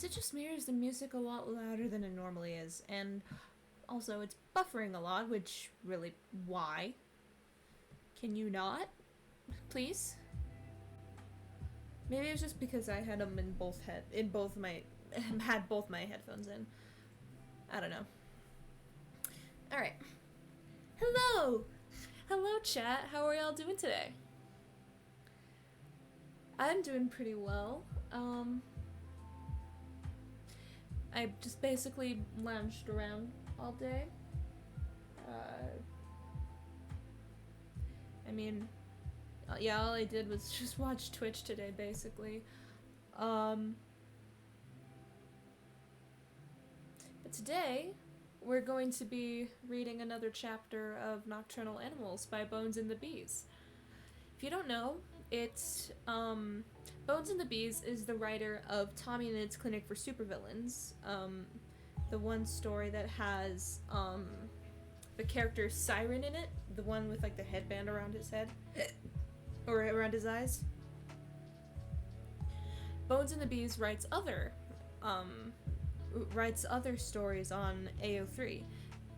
Is it just me or is the music a lot louder than it normally is? And also, it's buffering a lot, which really, why? Can you not? Please? Maybe it was just because I had them in both had both my headphones in. I don't know. Alright. Hello! Hello, chat. How are y'all doing today? I'm doing pretty well. I just basically lounged around all day. I mean, yeah, all I did was just watch Twitch today, basically. But today, we're going to be reading another chapter of Nocturnal Animals by Bones and the Bees. If you don't know, it's, Bones and the Bees is the writer of Tommy and Its Clinic for Supervillains, the one story that has, the character Siren in it, the one with, like, the headband around his head, or around his eyes. Bones and the Bees writes other stories on AO3,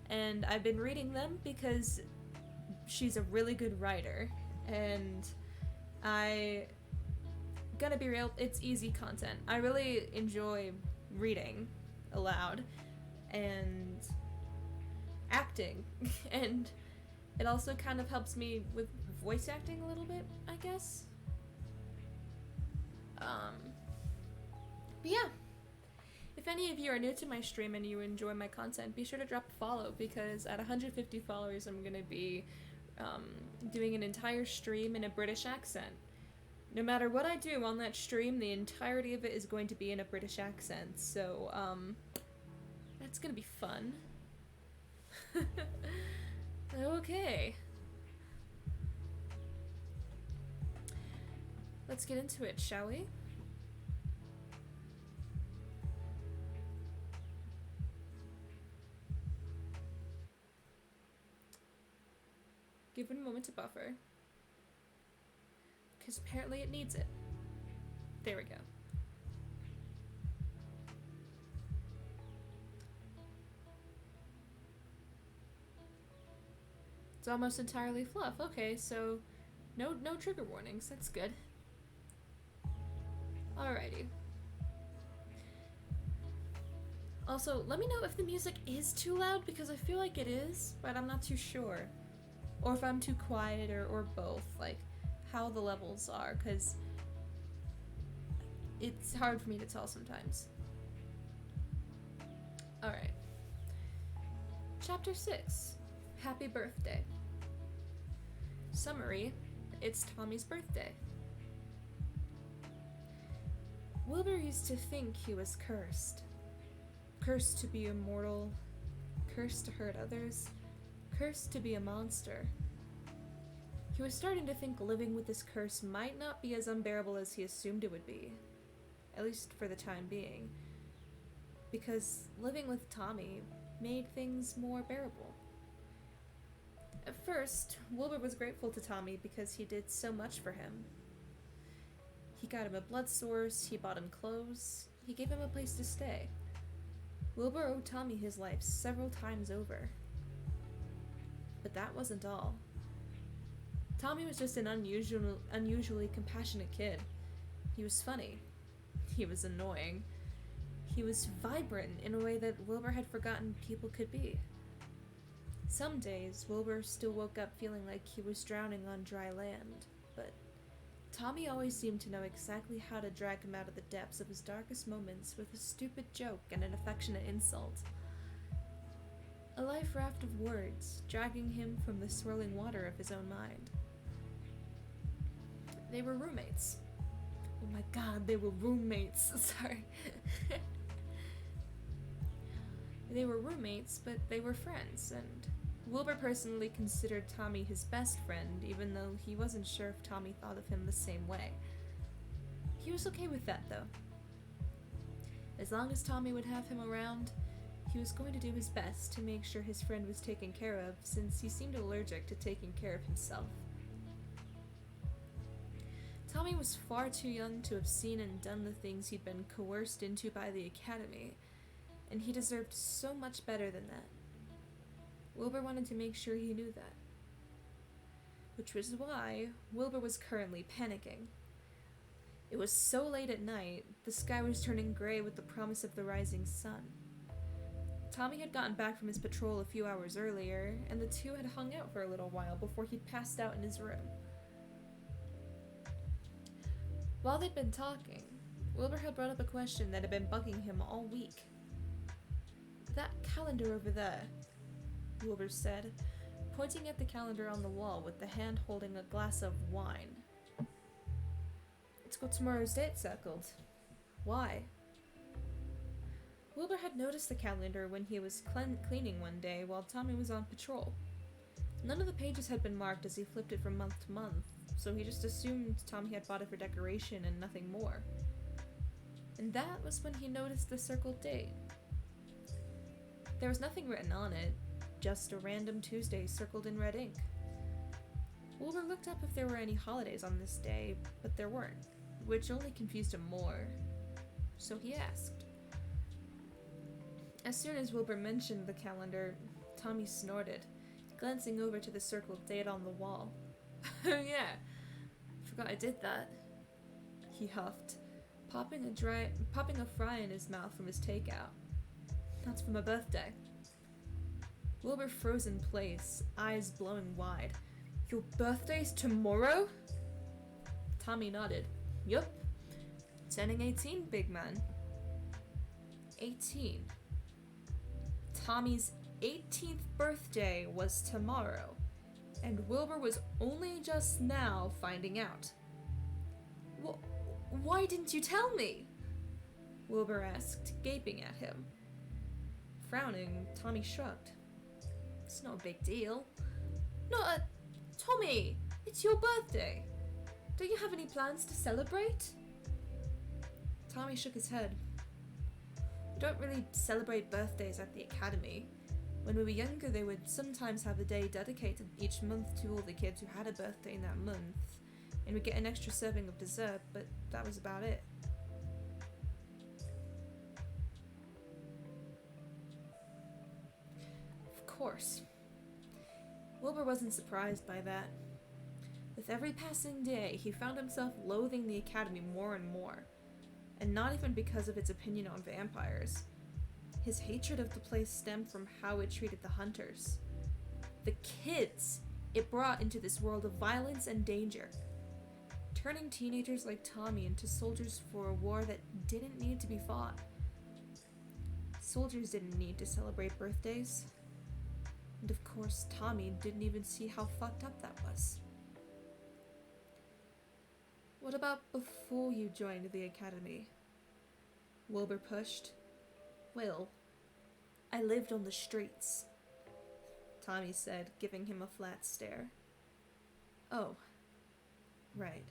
and I've been reading them because she's a really good writer, and gonna be real, it's easy content. I really enjoy reading aloud and acting, and it also kind of helps me with voice acting a little bit, I guess. But yeah, if any of you are new to my stream and you enjoy my content, be sure to drop a follow, because at 150 followers I'm gonna be doing an entire stream in a British accent. No matter what I do on that stream, the entirety of it is going to be in a British accent, so that's gonna be fun. Okay. Let's get into it, shall we? Give it a moment to buffer, because apparently it needs it. There we go. It's almost entirely fluff. Okay, so no trigger warnings. That's good. Alrighty. Also, let me know if the music is too loud, because I feel like it is, but I'm not too sure. Or if I'm too quiet, or both, like how the levels are, because it's hard for me to tell sometimes. Alright. Chapter 6. Happy Birthday. Summary: it's Tommy's birthday. Wilbur used to think he was cursed. Cursed to be immortal, cursed to hurt others, cursed to be a monster. He was starting to think living with this curse might not be as unbearable as he assumed it would be, at least for the time being, because living with Tommy made things more bearable. At first, Wilbur was grateful to Tommy because he did so much for him. He got him a blood source, he bought him clothes, he gave him a place to stay. Wilbur owed Tommy his life several times over. But that wasn't all. Tommy was just an unusually compassionate kid. He was funny. He was annoying. He was vibrant in a way that Wilbur had forgotten people could be. Some days, Wilbur still woke up feeling like he was drowning on dry land, but Tommy always seemed to know exactly how to drag him out of the depths of his darkest moments with a stupid joke and an affectionate insult. A life raft of words, dragging him from the swirling water of his own mind. They were roommates. Oh my god, they were roommates. Sorry. They were roommates, but they were friends, and Wilbur personally considered Tommy his best friend, even though he wasn't sure if Tommy thought of him the same way. He was okay with that, though. As long as Tommy would have him around, he was going to do his best to make sure his friend was taken care of, since he seemed allergic to taking care of himself. Tommy was far too young to have seen and done the things he'd been coerced into by the Academy, and he deserved so much better than that. Wilbur wanted to make sure he knew that. Which was why Wilbur was currently panicking. It was so late at night, the sky was turning gray with the promise of the rising sun. Tommy had gotten back from his patrol a few hours earlier, and the two had hung out for a little while before he'd passed out in his room. While they'd been talking, Wilbur had brought up a question that had been bugging him all week. "That calendar over there," Wilbur said, pointing at the calendar on the wall with the hand holding a glass of wine. "It's got tomorrow's date circled. Why?" Wilbur had noticed the calendar when he was cleaning one day while Tommy was on patrol. None of the pages had been marked as he flipped it from month to month, so he just assumed Tommy had bought it for decoration and nothing more. And that was when he noticed the circled date. There was nothing written on it, just a random Tuesday circled in red ink. Wilbur looked up if there were any holidays on this day, but there weren't, which only confused him more. So he asked. As soon as Wilbur mentioned the calendar, Tommy snorted, glancing over to the circled date on the wall. "Oh yeah, forgot I did that," he huffed, popping a fry in his mouth from his takeout. "That's for my birthday." Wilbur froze in place, eyes blowing wide. "Your birthday's tomorrow?" Tommy nodded. "Yup. Turning 18, big man." 18. Tommy's 18th birthday was tomorrow, and Wilbur was only just now finding out. Why didn't you tell me?" Wilbur asked, gaping at him. Frowning, Tommy shrugged. "It's no big deal." Tommy, it's your birthday. Don't you have any plans to celebrate?" Tommy shook his head. "We don't really celebrate birthdays at the Academy. When we were younger, they would sometimes have a day dedicated each month to all the kids who had a birthday in that month, and we'd get an extra serving of dessert, but that was about it." Of course. Wilbur wasn't surprised by that. With every passing day, he found himself loathing the Academy more and more, and not even because of its opinion on vampires. His hatred of the place stemmed from how it treated the hunters. The kids it brought into this world of violence and danger, turning teenagers like Tommy into soldiers for a war that didn't need to be fought. Soldiers didn't need to celebrate birthdays. And of course, Tommy didn't even see how fucked up that was. "What about before you joined the Academy?" Wilbur pushed. "Well, I lived on the streets," Tommy said, giving him a flat stare. "Oh, right."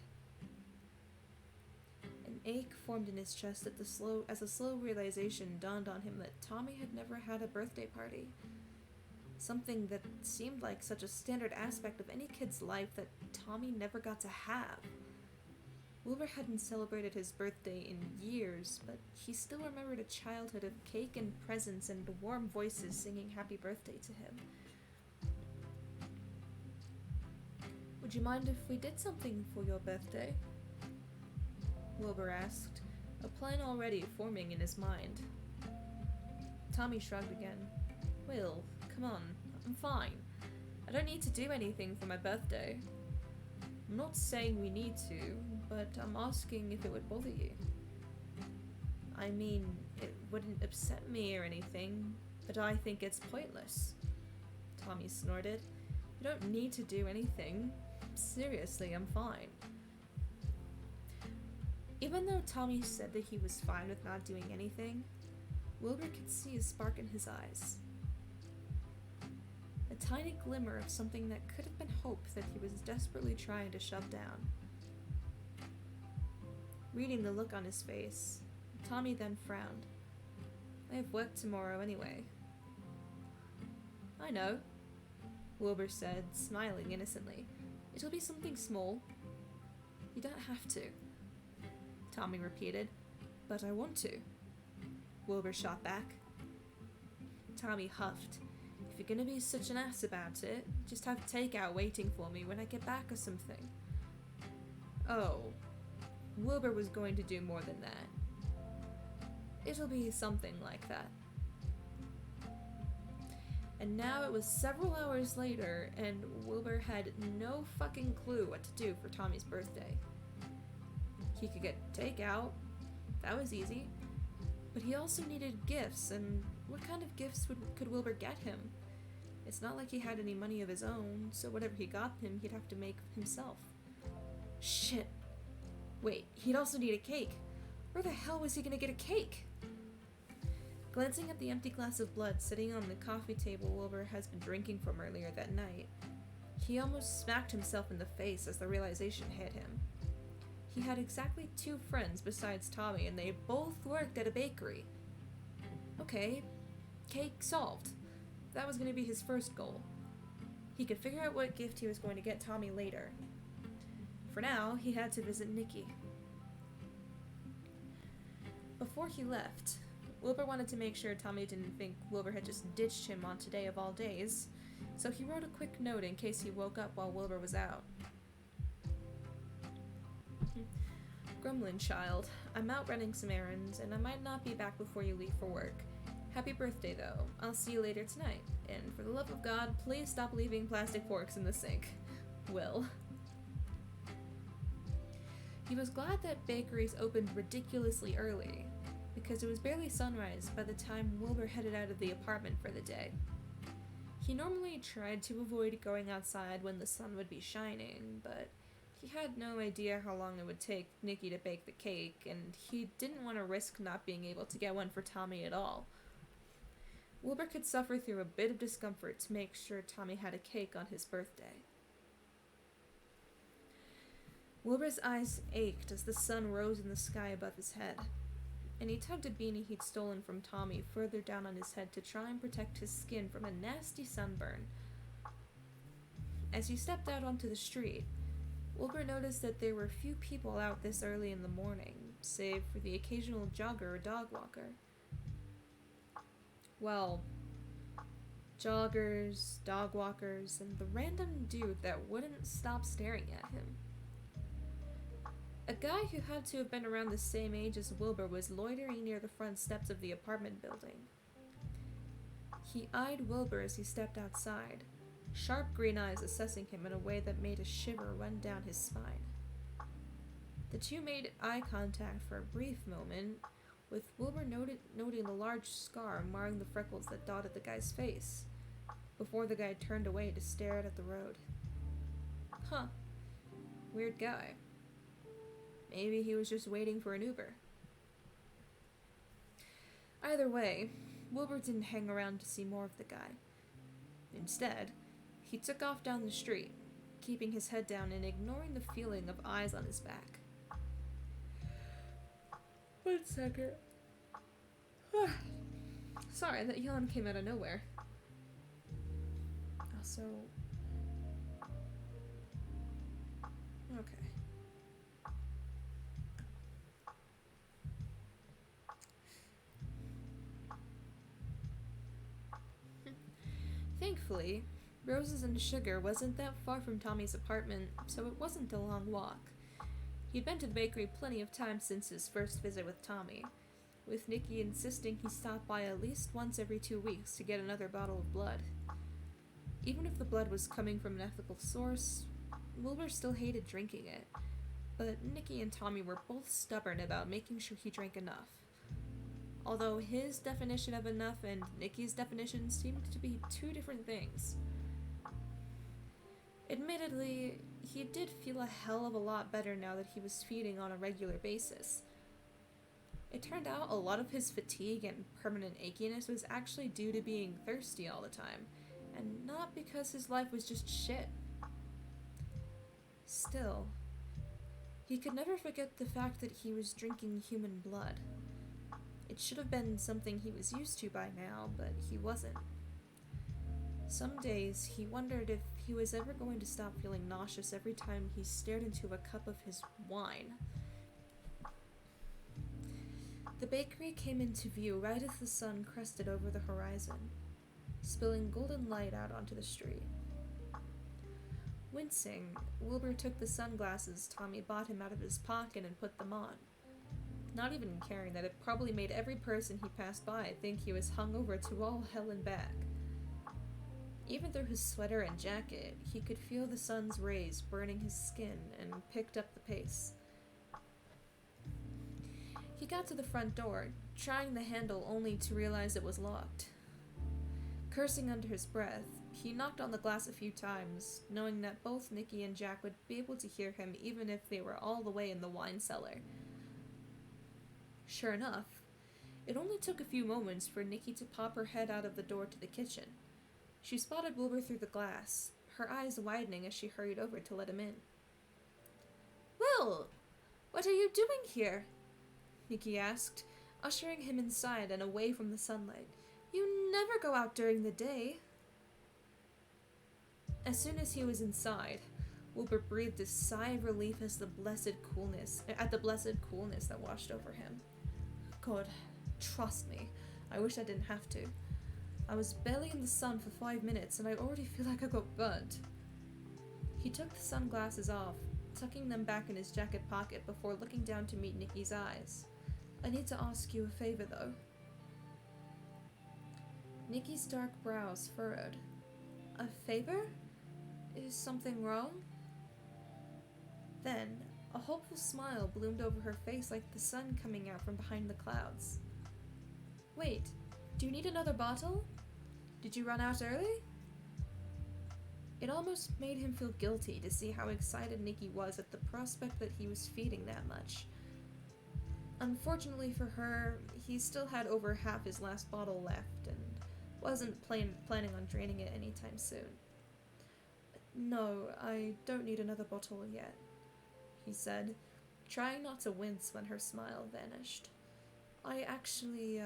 An ache formed in his chest as a slow realization dawned on him that Tommy had never had a birthday party. Something that seemed like such a standard aspect of any kid's life that Tommy never got to have. Wilbur hadn't celebrated his birthday in years, but he still remembered a childhood of cake and presents and warm voices singing happy birthday to him. "Would you mind if we did something for your birthday?" Wilbur asked, a plan already forming in his mind. Tommy shrugged again. "Will, come on, I'm fine. I don't need to do anything for my birthday. I'm not saying we need to, but I'm asking if it would bother you. I mean, it wouldn't upset me or anything, but I think it's pointless." Tommy snorted. "You don't need to do anything. Seriously, I'm fine." Even though Tommy said that he was fine with not doing anything, Wilbur could see a spark in his eyes. A tiny glimmer of something that could have been hope that he was desperately trying to shove down. Reading the look on his face, Tommy then frowned. "I have work tomorrow anyway." "I know," Wilbur said, smiling innocently. "It'll be something small." You don't have to, Tommy repeated. But I want to, Wilbur shot back. Tommy huffed. If you're gonna be such an ass about it, just have takeout waiting for me when I get back or something. Oh, Wilbur was going to do more than that. It'll be something like that. And now it was several hours later, and Wilbur had no fucking clue what to do for Tommy's birthday. He could get takeout. That was easy. But he also needed gifts, and what kind of gifts could Wilbur get him? It's not like he had any money of his own, so whatever he got him, he'd have to make himself. Shit. Wait, he'd also need a cake. Where the hell was he gonna get a cake? Glancing at the empty glass of blood sitting on the coffee table Wilbur has been drinking from earlier that night, he almost smacked himself in the face as the realization hit him. He had exactly 2 friends besides Tommy, and they both worked at a bakery. Okay, cake solved. That was going to be his first goal. He could figure out what gift he was going to get Tommy later. For now, he had to visit Nikki. Before he left, Wilbur wanted to make sure Tommy didn't think Wilbur had just ditched him on today of all days, so he wrote a quick note in case he woke up while Wilbur was out. Gremlin child, I'm out running some errands, and I might not be back before you leave for work. Happy birthday, though. I'll see you later tonight. And for the love of God, please stop leaving plastic forks in the sink. Will. He was glad that bakeries opened ridiculously early, because it was barely sunrise by the time Wilbur headed out of the apartment for the day. He normally tried to avoid going outside when the sun would be shining, but he had no idea how long it would take Nikki to bake the cake, and he didn't want to risk not being able to get one for Tommy at all. Wilbur could suffer through a bit of discomfort to make sure Tommy had a cake on his birthday. Wilbur's eyes ached as the sun rose in the sky above his head, and he tugged a beanie he'd stolen from Tommy further down on his head to try and protect his skin from a nasty sunburn. As he stepped out onto the street, Wilbur noticed that there were few people out this early in the morning, save for the occasional jogger or dog walker. Well, joggers, dog walkers, and the random dude that wouldn't stop staring at him. A guy who had to have been around the same age as Wilbur was loitering near the front steps of the apartment building. He eyed Wilbur as he stepped outside, sharp green eyes assessing him in a way that made a shiver run down his spine. The two made eye contact for a brief moment, with Wilbur noting the large scar marring the freckles that dotted the guy's face, before the guy turned away to stare out at the road. Huh. Weird guy. Maybe he was just waiting for an Uber. Either way, Wilbur didn't hang around to see more of the guy. Instead, he took off down the street, keeping his head down and ignoring the feeling of eyes on his back. 1 second. Sorry, that yawn came out of nowhere. Also... Okay. Thankfully, Roses and Sugar wasn't that far from Tommy's apartment, so it wasn't a long walk. He'd been to the bakery plenty of times since his first visit with Tommy, with Nikki insisting he stop by at least once every 2 weeks to get another bottle of blood. Even if the blood was coming from an ethical source, Wilbur still hated drinking it, but Nikki and Tommy were both stubborn about making sure he drank enough. Although his definition of enough and Nikki's definition seemed to be 2 different things. Admittedly, he did feel a hell of a lot better now that he was feeding on a regular basis. It turned out a lot of his fatigue and permanent achiness was actually due to being thirsty all the time, and not because his life was just shit. Still, he could never forget the fact that he was drinking human blood. It should have been something he was used to by now, but he wasn't. Some days he wondered if he was ever going to stop feeling nauseous every time he stared into a cup of his wine. The bakery came into view right as the sun crested over the horizon, spilling golden light out onto the street. Wincing, Wilbur took the sunglasses Tommy bought him out of his pocket and put them on, not even caring that it probably made every person he passed by think he was hungover to all hell and back. Even through his sweater and jacket, he could feel the sun's rays burning his skin and picked up the pace. He got to the front door, trying the handle only to realize it was locked. Cursing under his breath, he knocked on the glass a few times, knowing that both Nicky and Jack would be able to hear him even if they were all the way in the wine cellar. Sure enough, it only took a few moments for Nicky to pop her head out of the door to the kitchen. She spotted Wilbur through the glass, her eyes widening as she hurried over to let him in. "Will, what are you doing here?" Nicky asked, ushering him inside and away from the sunlight. "You never go out during the day." As soon as he was inside, Wilbur breathed a sigh of relief at the blessed coolness that washed over him. God, trust me, I wish I didn't have to. I was barely in the sun for 5 minutes and I already feel like I got burnt. He took the sunglasses off, tucking them back in his jacket pocket before looking down to meet Nicky's eyes. "I need to ask you a favor, though." Nicky's dark brows furrowed. "A favor? Is something wrong?" Then, a hopeful smile bloomed over her face like the sun coming out from behind the clouds. "Wait, do you need another bottle? Did you run out early?" It almost made him feel guilty to see how excited Nicky was at the prospect that he was feeding that much. Unfortunately for her, he still had over half his last bottle left and wasn't planning on draining it anytime soon. "No, I don't need another bottle yet," he said, trying not to wince when her smile vanished. "I actually,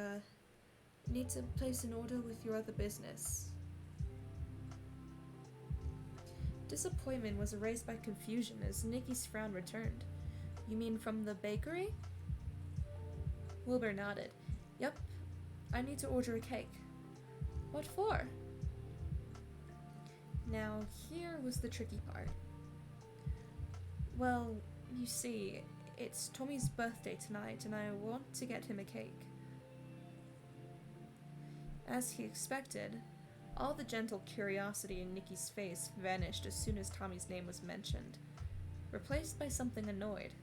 need to place an order with your other business." Disappointment was erased by confusion as Nicky's frown returned. "You mean from the bakery?" Wilbur nodded. "Yep, I need to order a cake." "What for?" Now, here was the tricky part. "Well, you see, it's Tommy's birthday tonight, and I want to get him a cake." As he expected, all the gentle curiosity in Nicky's face vanished as soon as Tommy's name was mentioned, replaced by something annoyed.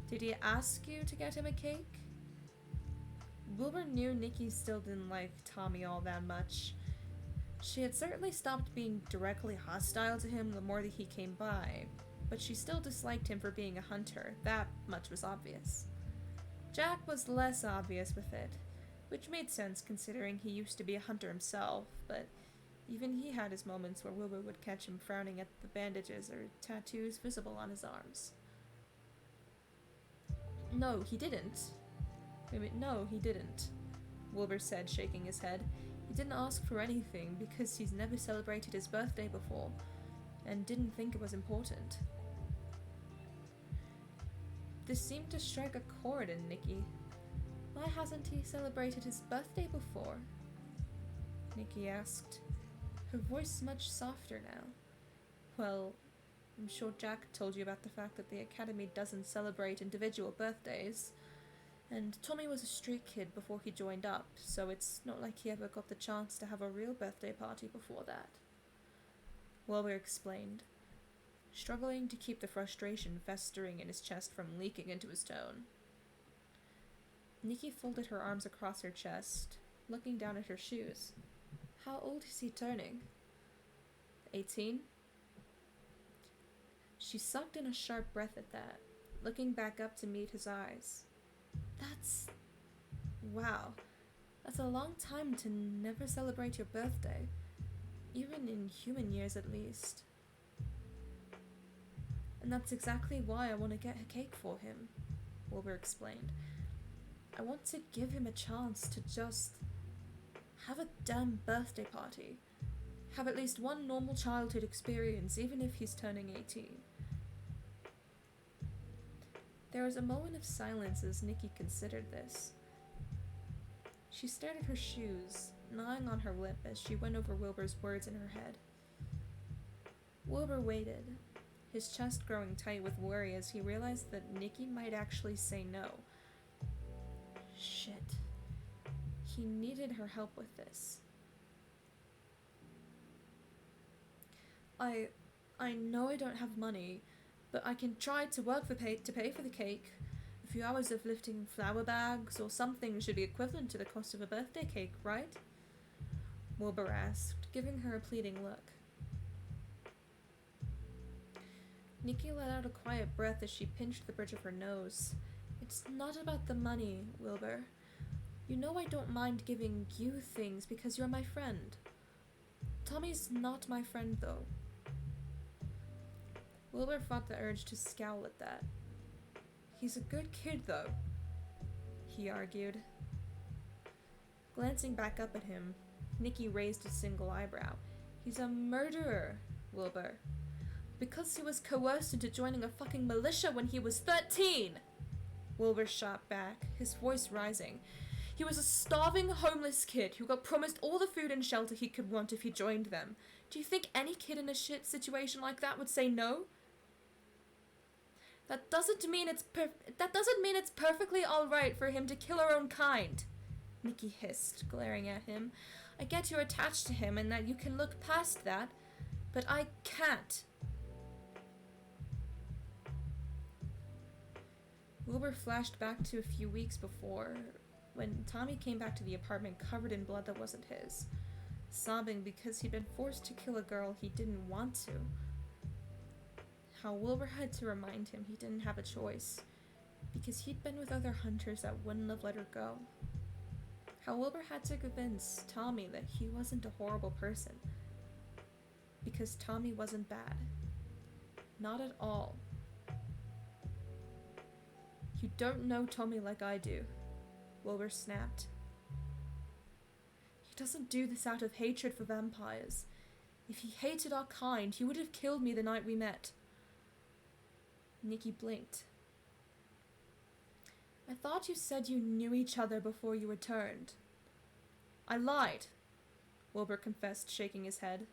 "Did he ask you to get him a cake?" Wilbur knew Nicky still didn't like Tommy all that much. She had certainly stopped being directly hostile to him the more that he came by, but she still disliked him for being a hunter. That much was obvious. Jack was less obvious with it, which made sense considering he used to be a hunter himself, but even he had his moments where Wilbur would catch him frowning at the bandages or tattoos visible on his arms. No, he didn't, Wilbur said, shaking his head. "He didn't ask for anything because he's never celebrated his birthday before, and didn't think it was important." This seemed to strike a chord in Nicky. Why hasn't he celebrated his birthday before? Nicky asked, her voice much softer now. "Well, I'm sure Jack told you about the fact that the Academy doesn't celebrate individual birthdays. And Tommy was a street kid before he joined up, so it's not like he ever got the chance to have a real birthday party before that," Wilbur explained, struggling to keep the frustration festering in his chest from leaking into his tone. Nicky folded her arms across her chest, looking down at her shoes. "How old is he turning?" 18? She sucked in a sharp breath at that, looking back up to meet his eyes. Wow, that's a long time to never celebrate your birthday, even in human years at least. "And that's exactly why I want to get a cake for him," Wilbur explained. "I want to give him a chance to just have a damn birthday party. have at least one normal childhood experience, even if he's turning 18. There was a moment of silence as Nikki considered this. She stared at her shoes, gnawing on her lip as she went over Wilbur's words in her head. Wilbur waited, his chest growing tight with worry as he realized that Nikki might actually say no. Shit. He needed her help with this. I know I don't have money, but I can try to work to pay for the cake. A few hours of lifting flour bags or something should be equivalent to the cost of a birthday cake, right? Wilbur asked, giving her a pleading look. Nikki let out a quiet breath as she pinched the bridge of her nose. It's not about the money, Wilbur. You know I don't mind giving you things because you're my friend. Tommy's not my friend, though. Wilbur fought the urge to scowl at that. He's a good kid, though, he argued. Glancing back up at him, Nikki raised a single eyebrow. He's a murderer, Wilbur. Because he was coerced into joining a fucking militia when he was 13! Wilbur shot back, his voice rising. He was a starving, homeless kid who got promised all the food and shelter he could want if he joined them. Do you think any kid in a shit situation like that would say no? That doesn't mean it's perfectly alright for him to kill our own kind, Nikki hissed, glaring at him. I get you're attached to him and that you can look past that, but I can't. Wilbur flashed back to a few weeks before, when Tommy came back to the apartment covered in blood that wasn't his, sobbing because he'd been forced to kill a girl he didn't want to. How Wilbur had to remind him he didn't have a choice, because he'd been with other hunters that wouldn't have let her go. How Wilbur had to convince Tommy that he wasn't a horrible person, because Tommy wasn't bad. Not at all. You don't know Tommy like I do, Wilbur snapped. He doesn't do this out of hatred for vampires. If he hated our kind, he would have killed me the night we met. Nikki blinked. I thought you said you knew each other before you returned. I lied, Wilbur confessed, shaking his head.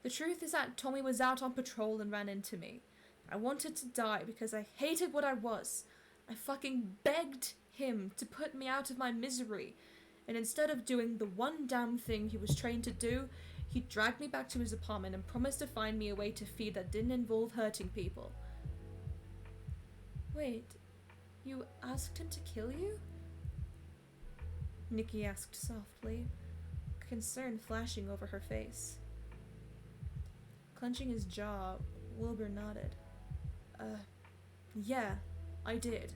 The truth is that Tommy was out on patrol and ran into me. I wanted to die because I hated what I was. I fucking begged him to put me out of my misery, and instead of doing the one damn thing he was trained to do, he dragged me back to his apartment and promised to find me a way to feed that didn't involve hurting people. Wait, you asked him to kill you? Nikki asked softly, concern flashing over her face. Clenching his jaw, Wilbur nodded. Yeah, I did.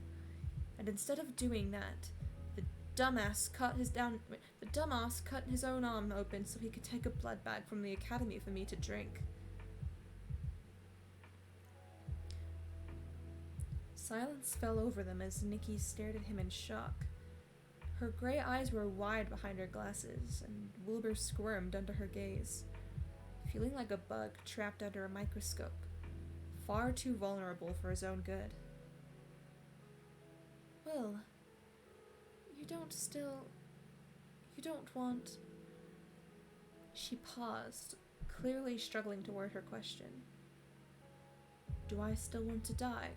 And instead of doing that, the dumbass cut his own arm open so he could take a blood bag from the academy for me to drink. Silence fell over them as Nikki stared at him in shock. Her gray eyes were wide behind her glasses, and Wilbur squirmed under her gaze, feeling like a bug trapped under a microscope, far too vulnerable for his own good. Well, you don't want... She paused, clearly struggling to word her question. Do I still want to die?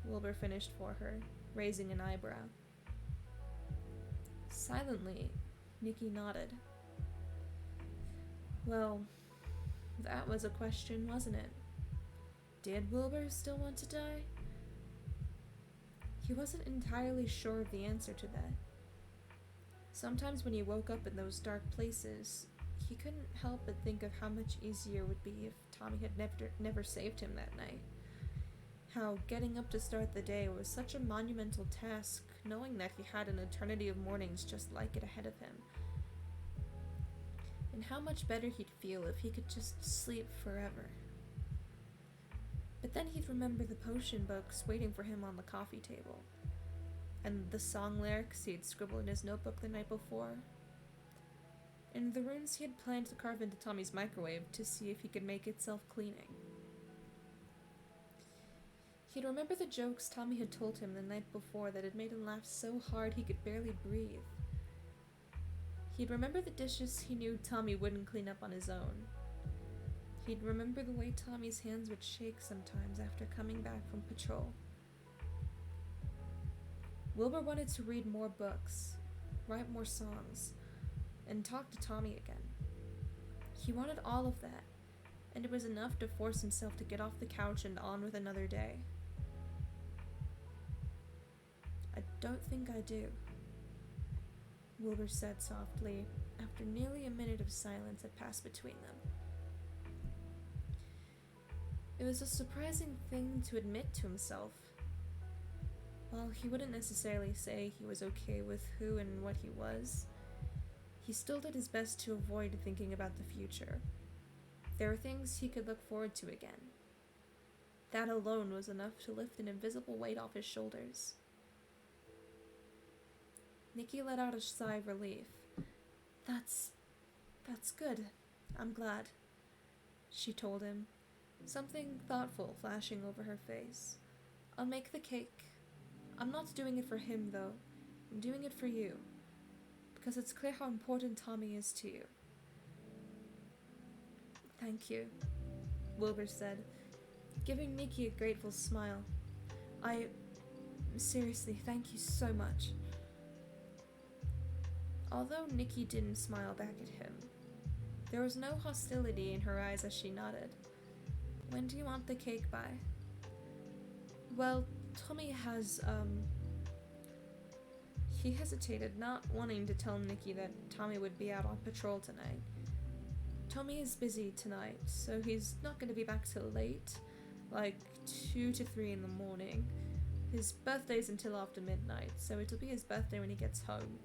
Wilbur finished for her, raising an eyebrow. Silently, Nikki nodded. Well, that was a question, wasn't it? Did Wilbur still want to die? He wasn't entirely sure of the answer to that. Sometimes when he woke up in those dark places, he couldn't help but think of how much easier it would be if Tommy had never saved him that night. How getting up to start the day was such a monumental task, knowing that he had an eternity of mornings just like it ahead of him. And how much better he'd feel if he could just sleep forever. But then he'd remember the potion books waiting for him on the coffee table, and the song lyrics he'd scribbled in his notebook the night before. and the runes he had planned to carve into Tommy's microwave to see if he could make it self-cleaning. He'd remember the jokes Tommy had told him the night before that had made him laugh so hard he could barely breathe. He'd remember the dishes he knew Tommy wouldn't clean up on his own. He'd remember the way Tommy's hands would shake sometimes after coming back from patrol. Wilbur wanted to read more books, write more songs, and talk to Tommy again. He wanted all of that, and it was enough to force himself to get off the couch and on with another day. I don't think I do, Wilbur said softly, after nearly a minute of silence had passed between them. It was a surprising thing to admit to himself. While he wouldn't necessarily say he was okay with who and what he was, he still did his best to avoid thinking about the future. There were things he could look forward to again. That alone was enough to lift an invisible weight off his shoulders. Nikki let out a sigh of relief. That's good. I'm glad, she told him, something thoughtful flashing over her face. I'll make the cake. I'm not doing it for him, though. I'm doing it for you, because it's clear how important Tommy is to you. Thank you, Wilbur said, giving Nikki a grateful smile. Seriously, thank you so much. Although Nikki didn't smile back at him, there was no hostility in her eyes as she nodded. When do you want the cake by? Well, Tommy has, He hesitated, not wanting to tell Nikki that Tommy would be out on patrol tonight. Tommy is busy tonight, so he's not going to be back till late, like 2 to 3 in the morning. His birthday's until after midnight, so it'll be his birthday when he gets home.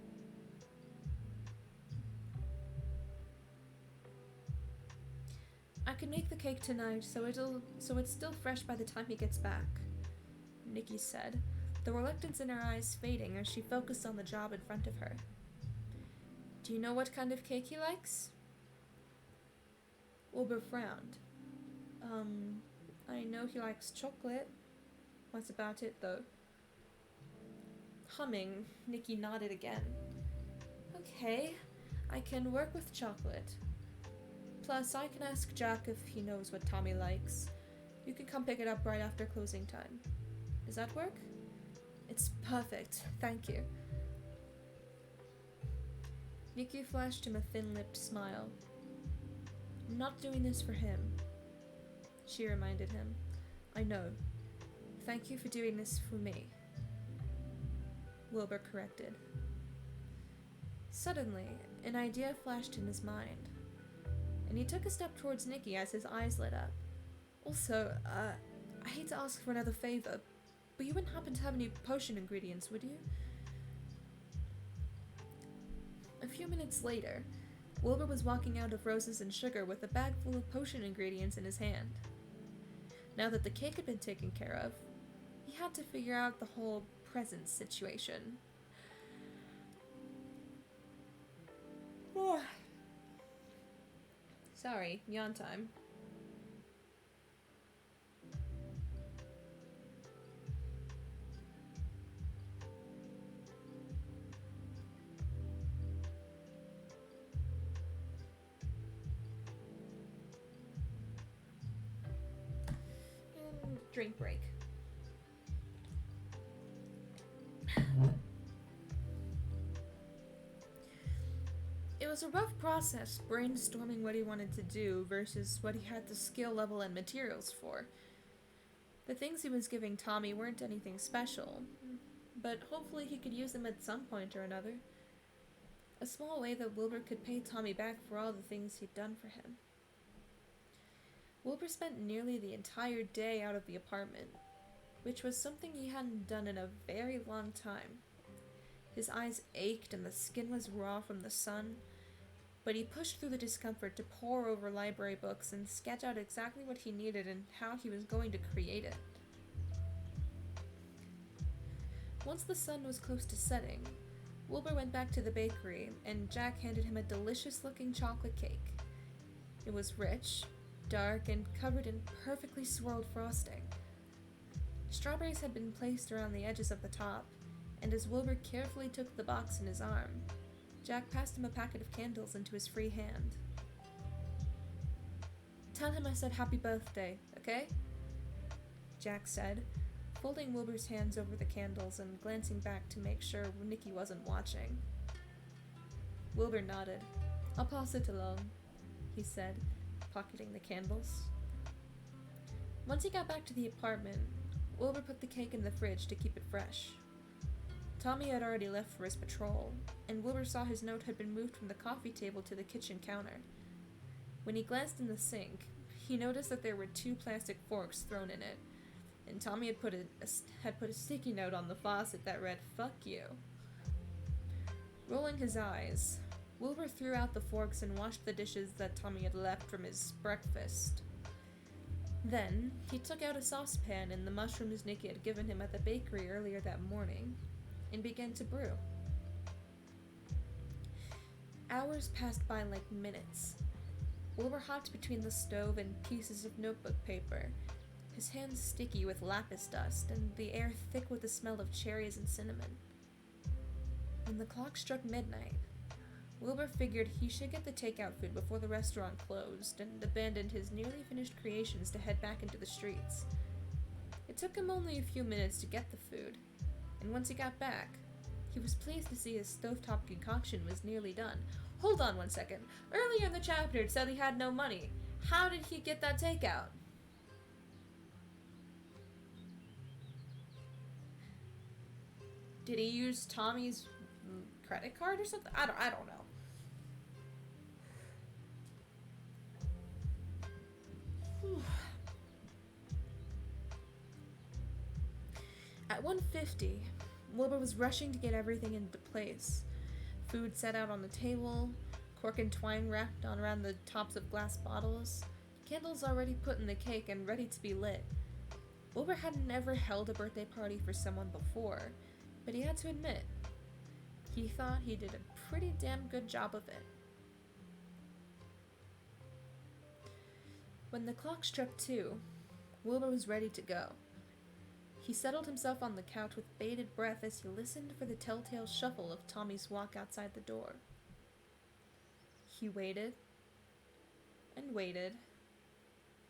I can make the cake tonight, so it's still fresh by the time he gets back, Nikki said, the reluctance in her eyes fading as she focused on the job in front of her. Do you know what kind of cake he likes? Wilbur frowned. I know he likes chocolate. That's about it, though. Humming, Nikki nodded again. Okay, I can work with chocolate. Plus, I can ask Jack if he knows what Tommy likes. You can come pick it up right after closing time. Does that work? It's perfect, thank you. Nikki flashed him a thin-lipped smile. I'm not doing this for him, she reminded him. I know. Thank you for doing this for me, Wilbur corrected. Suddenly, an idea flashed in his mind, and he took a step towards Nikki as his eyes lit up. Also, I hate to ask for another favor, but you wouldn't happen to have any potion ingredients, would you? A few minutes later, Wilbur was walking out of Roses and Sugar with a bag full of potion ingredients in his hand. Now that the cake had been taken care of, he had to figure out the whole presents situation. Sorry, yawn time. And drink break. It was a rough process brainstorming what he wanted to do versus what he had the skill level and materials for. The things he was giving Tommy weren't anything special, but hopefully he could use them at some point or another. A small way that Wilbur could pay Tommy back for all the things he'd done for him. Wilbur spent nearly the entire day out of the apartment, which was something he hadn't done in a very long time. His eyes ached and the skin was raw from the sun, but he pushed through the discomfort to pore over library books and sketch out exactly what he needed and how he was going to create it. Once the sun was close to setting, Wilbur went back to the bakery, and Jack handed him a delicious-looking chocolate cake. It was rich, dark, and covered in perfectly swirled frosting. Strawberries had been placed around the edges of the top, and as Wilbur carefully took the box in his arm, Jack passed him a packet of candles into his free hand. "Tell him I said happy birthday, okay?" Jack said, folding Wilbur's hands over the candles and glancing back to make sure Nicky wasn't watching. Wilbur nodded. "I'll pass it along," he said, pocketing the candles. Once he got back to the apartment, Wilbur put the cake in the fridge to keep it fresh. Tommy had already left for his patrol, and Wilbur saw his note had been moved from the coffee table to the kitchen counter. When he glanced in the sink, he noticed that there were 2 plastic forks thrown in it, and Tommy had put a sticky note on the faucet that read, "Fuck you." Rolling his eyes, Wilbur threw out the forks and washed the dishes that Tommy had left from his breakfast. Then, he took out a saucepan and the mushrooms Nicky had given him at the bakery earlier that morning, and began to brew. Hours passed by like minutes. Wilbur hopped between the stove and pieces of notebook paper, his hands sticky with lapis dust and the air thick with the smell of cherries and cinnamon. When the clock struck midnight, Wilbur figured he should get the takeout food before the restaurant closed and abandoned his nearly finished creations to head back into the streets. It took him only a few minutes to get the food, and once he got back, he was pleased to see his stovetop concoction was nearly done. Hold on one second. Earlier in the chapter it said he had no money. How did he get that takeout? Did he use Tommy's credit card or something? I don't know. At 1:50, Wilbur was rushing to get everything into place. Food set out on the table, cork and twine wrapped on around the tops of glass bottles, candles already put in the cake and ready to be lit. Wilbur had never held a birthday party for someone before, but he had to admit, he thought he did a pretty damn good job of it. When the clock struck 2, Wilbur was ready to go. He settled himself on the couch with bated breath as he listened for the telltale shuffle of Tommy's walk outside the door. He waited, and waited,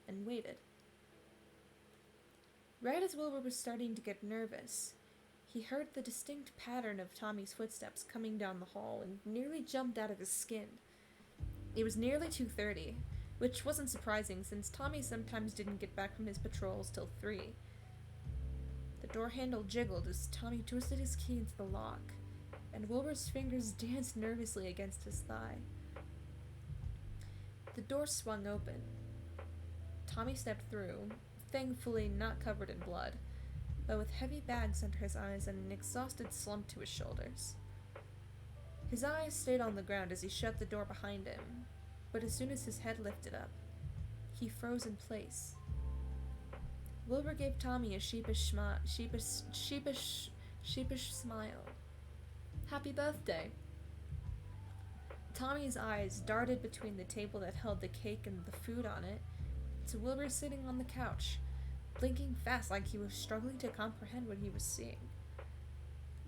and waited. Right as Wilbur was starting to get nervous, he heard the distinct pattern of Tommy's footsteps coming down the hall and nearly jumped out of his skin. It was nearly 2:30, which wasn't surprising since Tommy sometimes didn't get back from his patrols till 3. The door handle jiggled as Tommy twisted his key into the lock, and Wilbur's fingers danced nervously against his thigh. The door swung open. Tommy stepped through, thankfully not covered in blood, but with heavy bags under his eyes and an exhausted slump to his shoulders. His eyes stayed on the ground as he shut the door behind him, but as soon as his head lifted up, he froze in place. Wilbur gave Tommy a sheepish smile. "Happy birthday." Tommy's eyes darted between the table that held the cake and the food on it to Wilbur sitting on the couch, blinking fast like he was struggling to comprehend what he was seeing.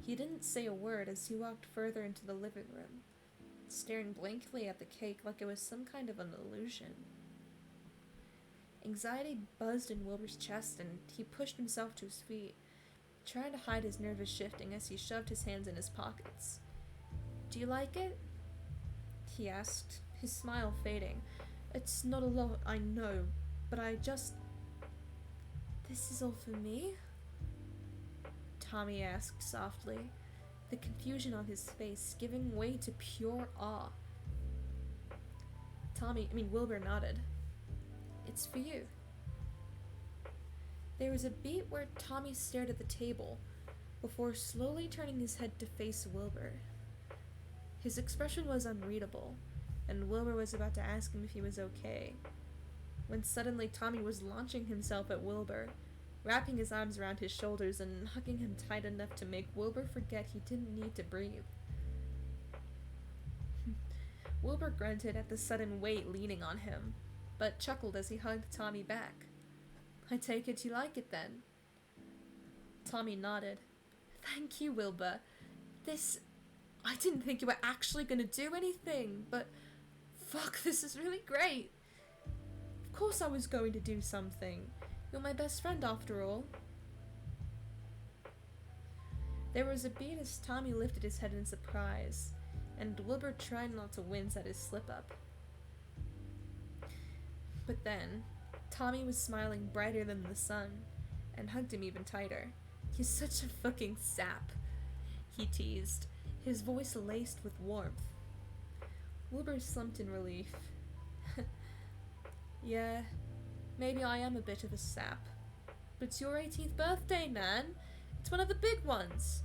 He didn't say a word as he walked further into the living room, staring blankly at the cake like it was some kind of an illusion. Anxiety buzzed in Wilbur's chest, and he pushed himself to his feet, trying to hide his nervous shifting as he shoved his hands in his pockets. "Do you like it?" he asked, his smile fading. "It's not a lot, I know, but This is all for me?" Tommy asked softly, the confusion on his face giving way to pure awe. Wilbur nodded. "It's for you." There was a beat where Tommy stared at the table, before slowly turning his head to face Wilbur. His expression was unreadable, and Wilbur was about to ask him if he was okay, when suddenly Tommy was launching himself at Wilbur, wrapping his arms around his shoulders and hugging him tight enough to make Wilbur forget he didn't need to breathe. Wilbur grunted at the sudden weight leaning on him, but chuckled as he hugged Tommy back. I take it you like it then? Tommy nodded. Thank you, Wilbur. I didn't think you were actually gonna do anything, but fuck, this is really great. Of course I was going to do something. You're my best friend after all. There was a beat as Tommy lifted his head in surprise, and Wilbur tried not to wince at his slip-up. But then, Tommy was smiling brighter than the sun, and hugged him even tighter. He's such a fucking sap, he teased, his voice laced with warmth. Wilbur slumped in relief. Yeah, maybe I am a bit of a sap. But it's your 18th birthday, man. It's one of the big ones.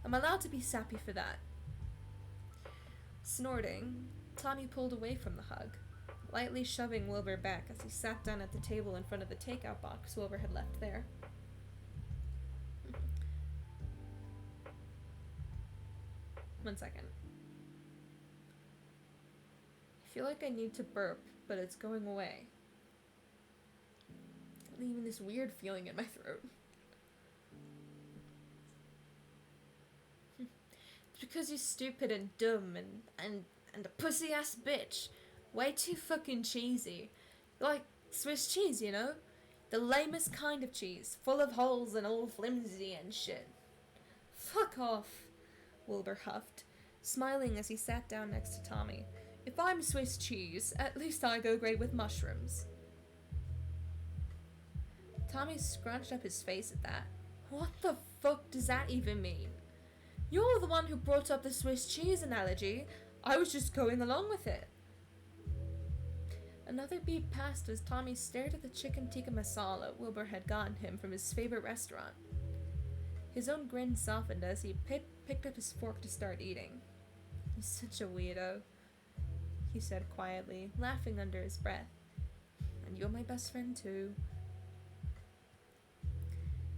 I'm allowed to be sappy for that. Snorting, Tommy pulled away from the hug, lightly shoving Wilbur back as he sat down at the table in front of the takeout box Wilbur had left there. One second. I feel like I need to burp, but it's going away. Leaving this weird feeling in my throat. It's because you're stupid and dumb and a pussy-ass bitch. Way too fucking cheesy. Like Swiss cheese, you know? The lamest kind of cheese, full of holes and all flimsy and shit. Fuck off, Wilbur huffed, smiling as he sat down next to Tommy. If I'm Swiss cheese, at least I go great with mushrooms. Tommy scrunched up his face at that. What the fuck does that even mean? You're the one who brought up the Swiss cheese analogy. I was just going along with it. Another beat passed as Tommy stared at the chicken tikka masala Wilbur had gotten him from his favorite restaurant. His own grin softened as he picked up his fork to start eating. He's such a weirdo, he said quietly, laughing under his breath. And you're my best friend too.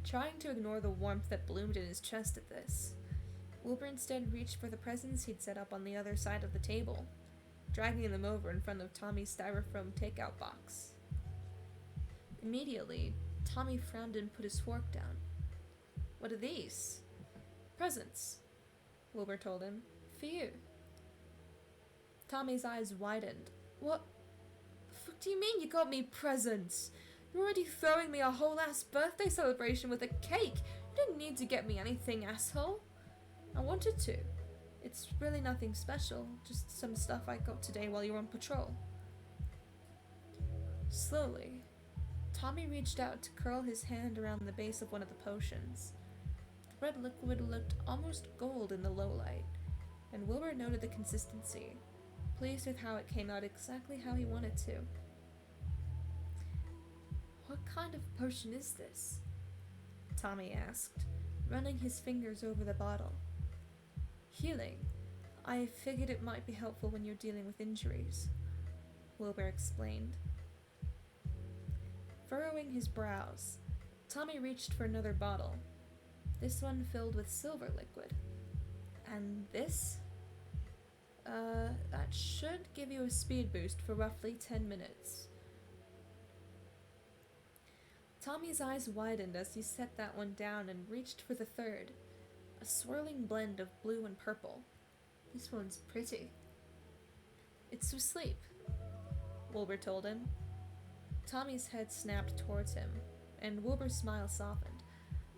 Trying to ignore the warmth that bloomed in his chest at this, Wilbur instead reached for the presents he'd set up on the other side of the table, dragging them over in front of Tommy's styrofoam takeout box. Immediately, Tommy frowned and put his fork down. What are these? Presents, Wilbur told him. For you. Tommy's eyes widened. What the fuck do you mean you got me presents? You're already throwing me a whole ass birthday celebration with a cake. You didn't need to get me anything, asshole. I wanted to. It's really nothing special, just some stuff I got today while you were on patrol. Slowly, Tommy reached out to curl his hand around the base of one of the potions. The red liquid looked almost gold in the low light, and Wilbur noted the consistency, pleased with how it came out exactly how he wanted to. What kind of potion is this? Tommy asked, running his fingers over the bottle. Healing. I figured it might be helpful when you're dealing with injuries, Wilbur explained. Furrowing his brows, Tommy reached for another bottle, this one filled with silver liquid. And this? That should give you a speed boost for roughly 10 minutes. Tommy's eyes widened as he set that one down and reached for the third, a swirling blend of blue and purple. This one's pretty. It's to sleep, Wilbur told him. Tommy's head snapped towards him, and Wilbur's smile softened.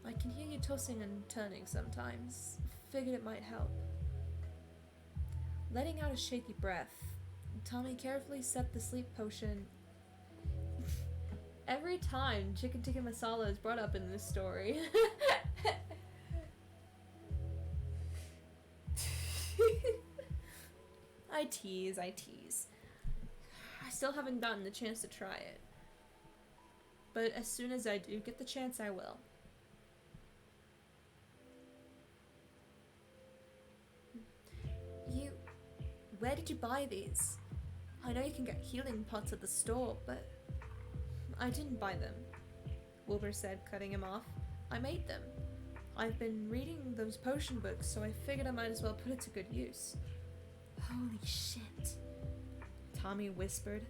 I can hear you tossing and turning sometimes. Figured it might help. Letting out a shaky breath, Tommy carefully set the sleep potion. Every time chicken tikka masala is brought up in this story. I tease. I still haven't gotten the chance to try it. But as soon as I do get the chance, I will. Where did you buy these? I know you can get healing pots at the store, but I didn't buy them, Wilbur said, cutting him off. I made them. I've been reading those potion books, so I figured I might as well put it to good use. Holy shit. Tommy whispered,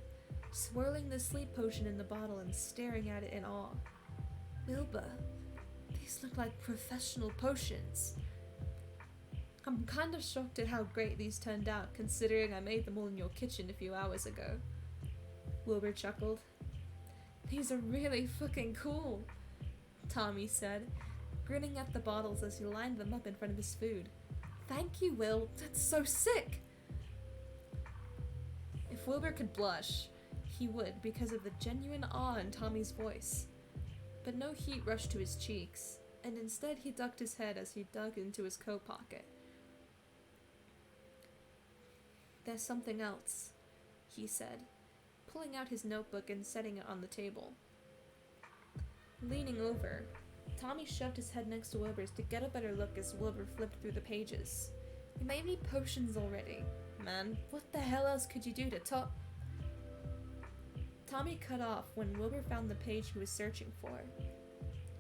swirling the sleep potion in the bottle and staring at it in awe. Wilbur, these look like professional potions. I'm kind of shocked at how great these turned out, considering I made them all in your kitchen a few hours ago. Wilbur chuckled. These are really fucking cool, Tommy said, grinning at the bottles as he lined them up in front of his food. Thank you, Will. That's so sick! If Wilbur could blush, he would because of the genuine awe in Tommy's voice. But no heat rushed to his cheeks, and instead he ducked his head as he dug into his coat pocket. There's something else, he said, pulling out his notebook and setting it on the table. Leaning over, Tommy shoved his head next to Wilbur's to get a better look as Wilbur flipped through the pages. You made me potions already. Man, what the hell else could you do to top? Tommy cut off when Wilbur found the page he was searching for,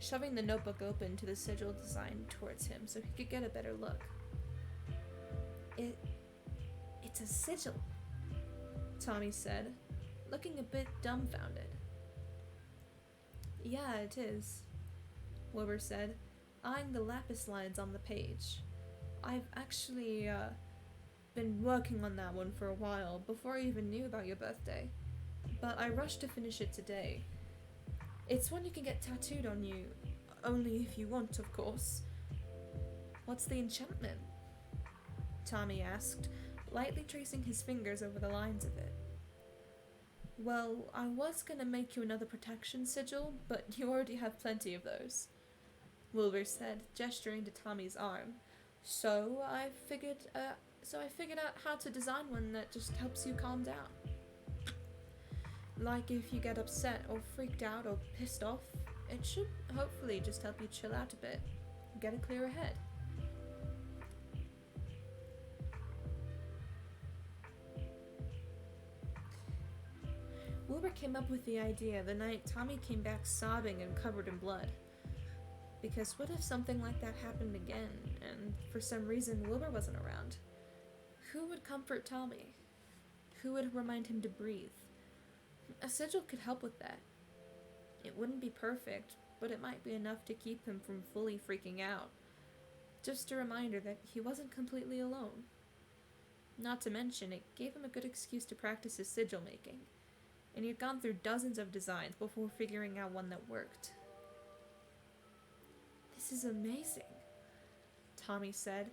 shoving the notebook open to the sigil design towards him so he could get a better look. It's a sigil, Tommy said, looking a bit dumbfounded. Yeah, it is, Wilbur said, eyeing the lapis lines on the page. I've actually, been working on that one for a while, before I even knew about your birthday. But I rushed to finish it today. It's one you can get tattooed on you, only if you want, of course. What's the enchantment? Tommy asked, lightly tracing his fingers over the lines of it. Well, I was gonna make you another protection sigil, but you already have plenty of those, Wilbur said, gesturing to Tommy's arm. So I figured out how to design one that just helps you calm down. Like if you get upset or freaked out or pissed off, it should hopefully just help you chill out a bit, get a clearer head. Wilbur came up with the idea the night Tommy came back sobbing and covered in blood. Because what if something like that happened again, and for some reason Wilbur wasn't around? Who would comfort Tommy? Who would remind him to breathe? A sigil could help with that. It wouldn't be perfect, but it might be enough to keep him from fully freaking out. Just a reminder that he wasn't completely alone. Not to mention, it gave him a good excuse to practice his sigil making, and he'd gone through dozens of designs before figuring out one that worked. This is amazing, Tommy said,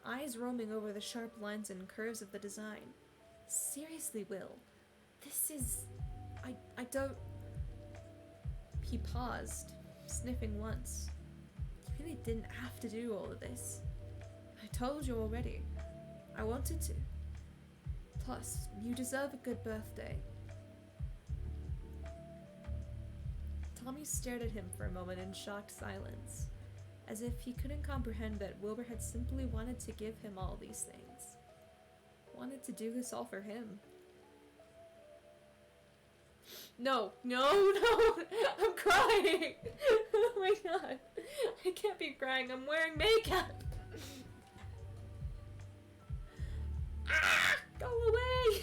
eyes roaming over the sharp lines and curves of the design. Seriously, Will, this is... I don't... He paused, sniffing once. You really didn't have to do all of this. I told you already. I wanted to. Plus, you deserve a good birthday. Tommy stared at him for a moment in shocked silence, as if he couldn't comprehend that Wilbur had simply wanted to give him all these things. Wanted to do this all for him. No, I'm crying! Oh my god, I can't be crying, I'm wearing makeup! Ah! Go away!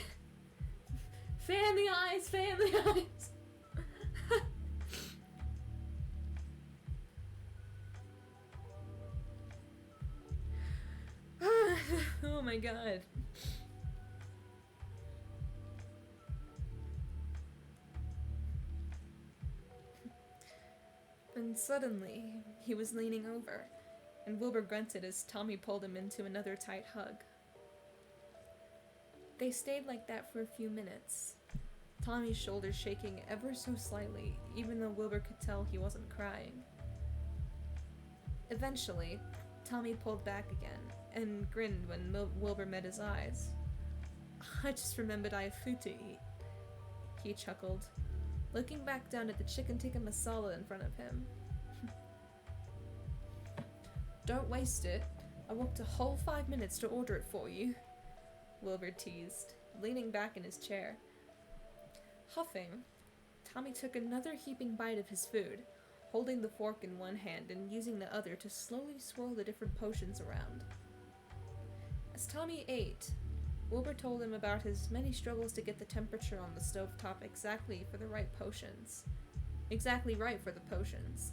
Fan the eyes, fan the eyes! Oh my god. And suddenly, he was leaning over, and Wilbur grunted as Tommy pulled him into another tight hug. They stayed like that for a few minutes, Tommy's shoulders shaking ever so slightly, even though Wilbur could tell he wasn't crying. Eventually, Tommy pulled back again, and grinned when Wilbur met his eyes. I just remembered I have food to eat, he chuckled, looking back down at the chicken tikka masala in front of him. Don't waste it. I walked a whole 5 minutes to order it for you, Wilbur teased, leaning back in his chair. Huffing, Tommy took another heaping bite of his food, holding the fork in one hand and using the other to slowly swirl the different potions around. As Tommy ate, Wilbur told him about his many struggles to get the temperature on the stovetop exactly right for the potions,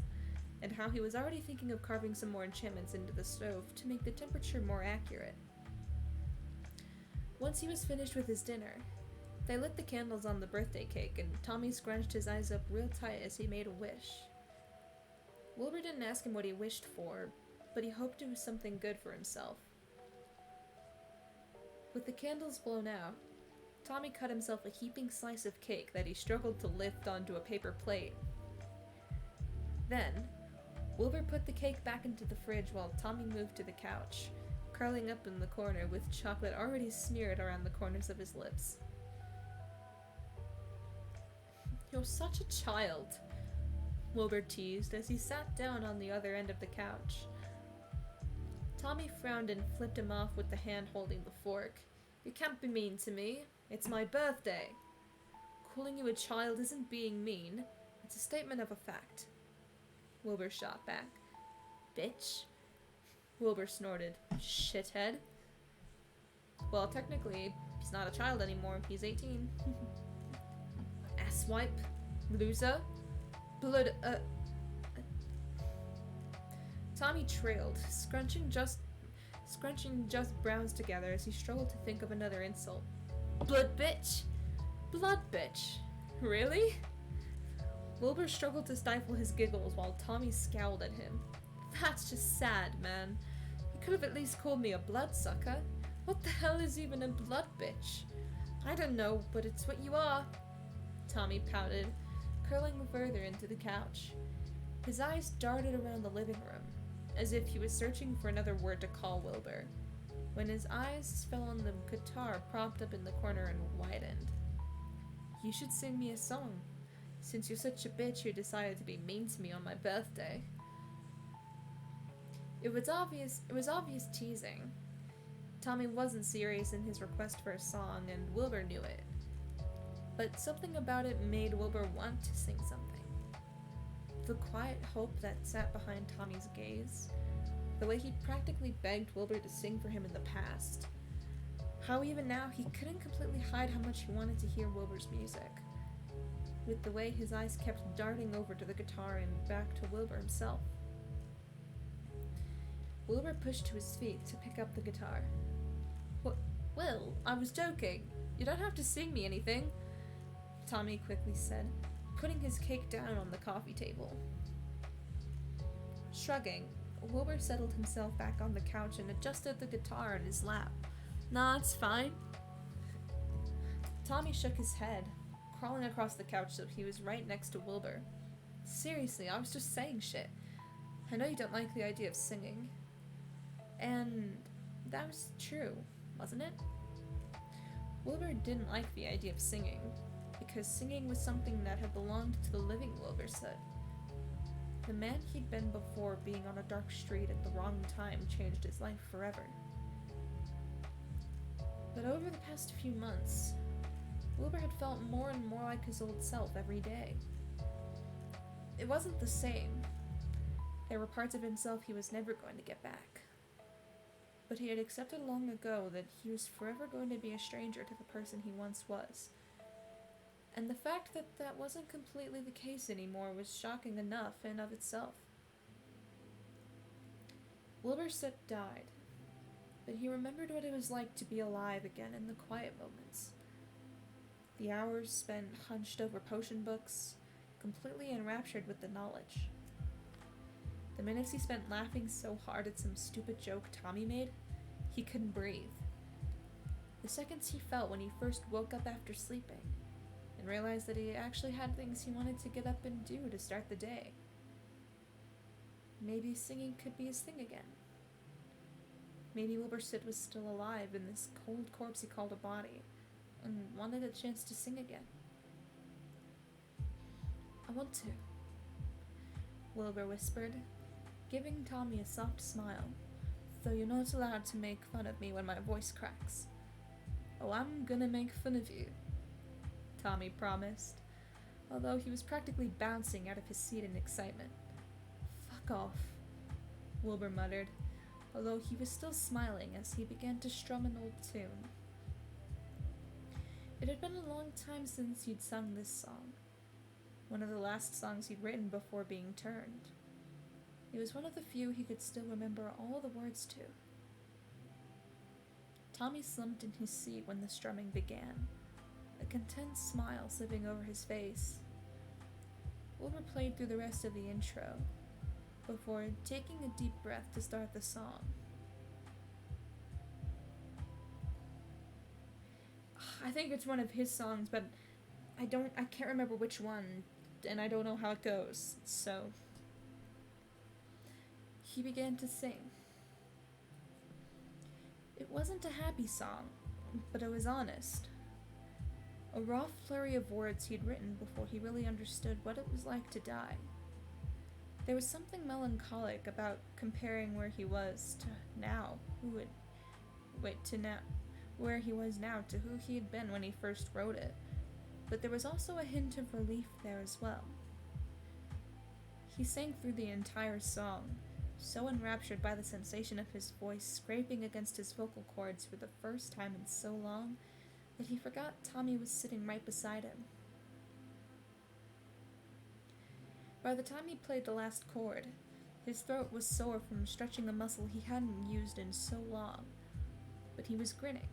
and how he was already thinking of carving some more enchantments into the stove to make the temperature more accurate. Once he was finished with his dinner, they lit the candles on the birthday cake, and Tommy scrunched his eyes up real tight as he made a wish. Wilbur didn't ask him what he wished for, but he hoped it was something good for himself. With the candles blown out, Tommy cut himself a heaping slice of cake that he struggled to lift onto a paper plate. Then, Wilbur put the cake back into the fridge while Tommy moved to the couch, curling up in the corner with chocolate already smeared around the corners of his lips. "You're such a child," Wilbur teased as he sat down on the other end of the couch. Tommy frowned and flipped him off with the hand holding the fork. "You can't be mean to me. It's my birthday. Calling you a child isn't being mean. It's a statement of a fact." Wilbur shot back. "Bitch." Wilbur snorted. "Shithead." "Well, technically, he's not a child anymore. He's 18. Asswipe. Loser. Blood, Tommy trailed, scrunching just brows together as he struggled to think of another insult. "Blood bitch." "Blood bitch. Really?" Wilbur struggled to stifle his giggles while Tommy scowled at him. "That's just sad, man. You could have at least called me a bloodsucker. What the hell is even a blood bitch?" "I don't know, but it's what you are." Tommy pouted, curling further into the couch. His eyes darted around the living room, as if he was searching for another word to call Wilbur, when his eyes fell on the guitar propped up in the corner and widened. "You should sing me a song, since you're such a bitch who decided to be mean to me on my birthday." It was obvious teasing. Tommy wasn't serious in his request for a song, and Wilbur knew it. But something about it made Wilbur want to sing something. The quiet hope that sat behind Tommy's gaze, the way he practically begged Wilbur to sing for him in the past, how even now he couldn't completely hide how much he wanted to hear Wilbur's music, with the way his eyes kept darting over to the guitar and back to Wilbur himself. Wilbur pushed to his feet to pick up the guitar. Will, I was joking. You don't have to sing me anything," Tommy quickly said, putting his cake down on the coffee table. Shrugging, Wilbur settled himself back on the couch and adjusted the guitar in his lap. "Nah, it's fine." Tommy shook his head, crawling across the couch so he was right next to Wilbur. "Seriously, I was just saying shit. I know you don't like the idea of singing." And that was true, wasn't it? Wilbur didn't like the idea of singing, because singing was something that had belonged to the living Wilbur said. The man he'd been before being on a dark street at the wrong time changed his life forever. But over the past few months, Wilbur had felt more and more like his old self every day. It wasn't the same. There were parts of himself he was never going to get back. But he had accepted long ago that he was forever going to be a stranger to the person he once was. And the fact that that wasn't completely the case anymore was shocking enough in of itself. Wilbur Soot died, but he remembered what it was like to be alive again in the quiet moments. The hours spent hunched over potion books, completely enraptured with the knowledge. The minutes he spent laughing so hard at some stupid joke Tommy made, he couldn't breathe. The seconds he felt when he first woke up after sleeping, and realized that he actually had things he wanted to get up and do to start the day. Maybe singing could be his thing again. Maybe Wilbur Soot was still alive in this cold corpse he called a body, and wanted a chance to sing again. "I want to," Wilbur whispered, giving Tommy a soft smile, "though you're not allowed to make fun of me when my voice cracks." "Oh, I'm gonna make fun of you," Tommy promised, although he was practically bouncing out of his seat in excitement. "Fuck off," Wilbur muttered, although he was still smiling as he began to strum an old tune. It had been a long time since he'd sung this song, one of the last songs he'd written before being turned. It was one of the few he could still remember all the words to. Tommy slumped in his seat when the strumming began, a content smile slipping over his face. Wilbur played through the rest of the intro, before taking a deep breath to start the song. I think it's one of his songs, but I can't remember which one, and I don't know how it goes, so... He began to sing. It wasn't a happy song, but it was honest. A raw flurry of words he'd written before he really understood what it was like to die. There was something melancholic about comparing where he was to now, where he was now to who he had been when he first wrote it, but there was also a hint of relief there as well. He sang through the entire song, so enraptured by the sensation of his voice scraping against his vocal cords for the first time in so long that he forgot Tommy was sitting right beside him. By the time he played the last chord, his throat was sore from stretching a muscle he hadn't used in so long, but he was grinning.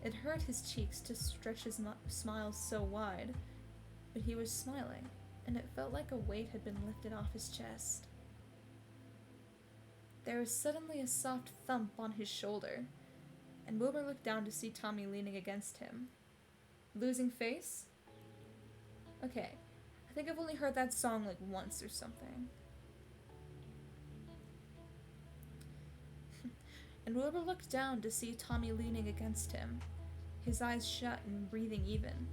It hurt his cheeks to stretch his smile so wide, but he was smiling, and it felt like a weight had been lifted off his chest. There was suddenly a soft thump on his shoulder, and Wilbur looked down to see Tommy leaning against him. Losing face? Okay, I think I've only heard that song like once or something. And Wilbur looked down to see Tommy leaning against him, his eyes shut and breathing even.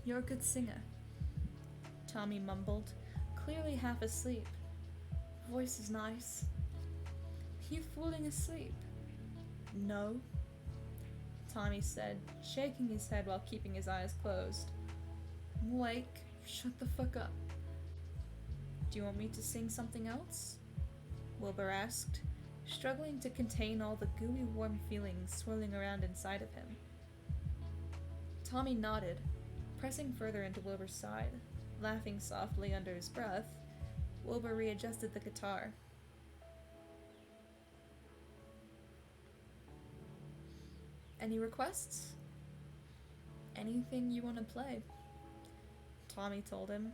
"You're a good singer," Tommy mumbled, clearly half asleep. "Voice is nice." "You falling asleep?" "No," Tommy said, shaking his head while keeping his eyes closed. "I'm awake. Shut the fuck up." "Do you want me to sing something else?" Wilbur asked, struggling to contain all the gooey warm feelings swirling around inside of him. Tommy nodded, pressing further into Wilbur's side. Laughing softly under his breath, Wilbur readjusted the guitar. "Any requests?" "Anything you want to play," Tommy told him.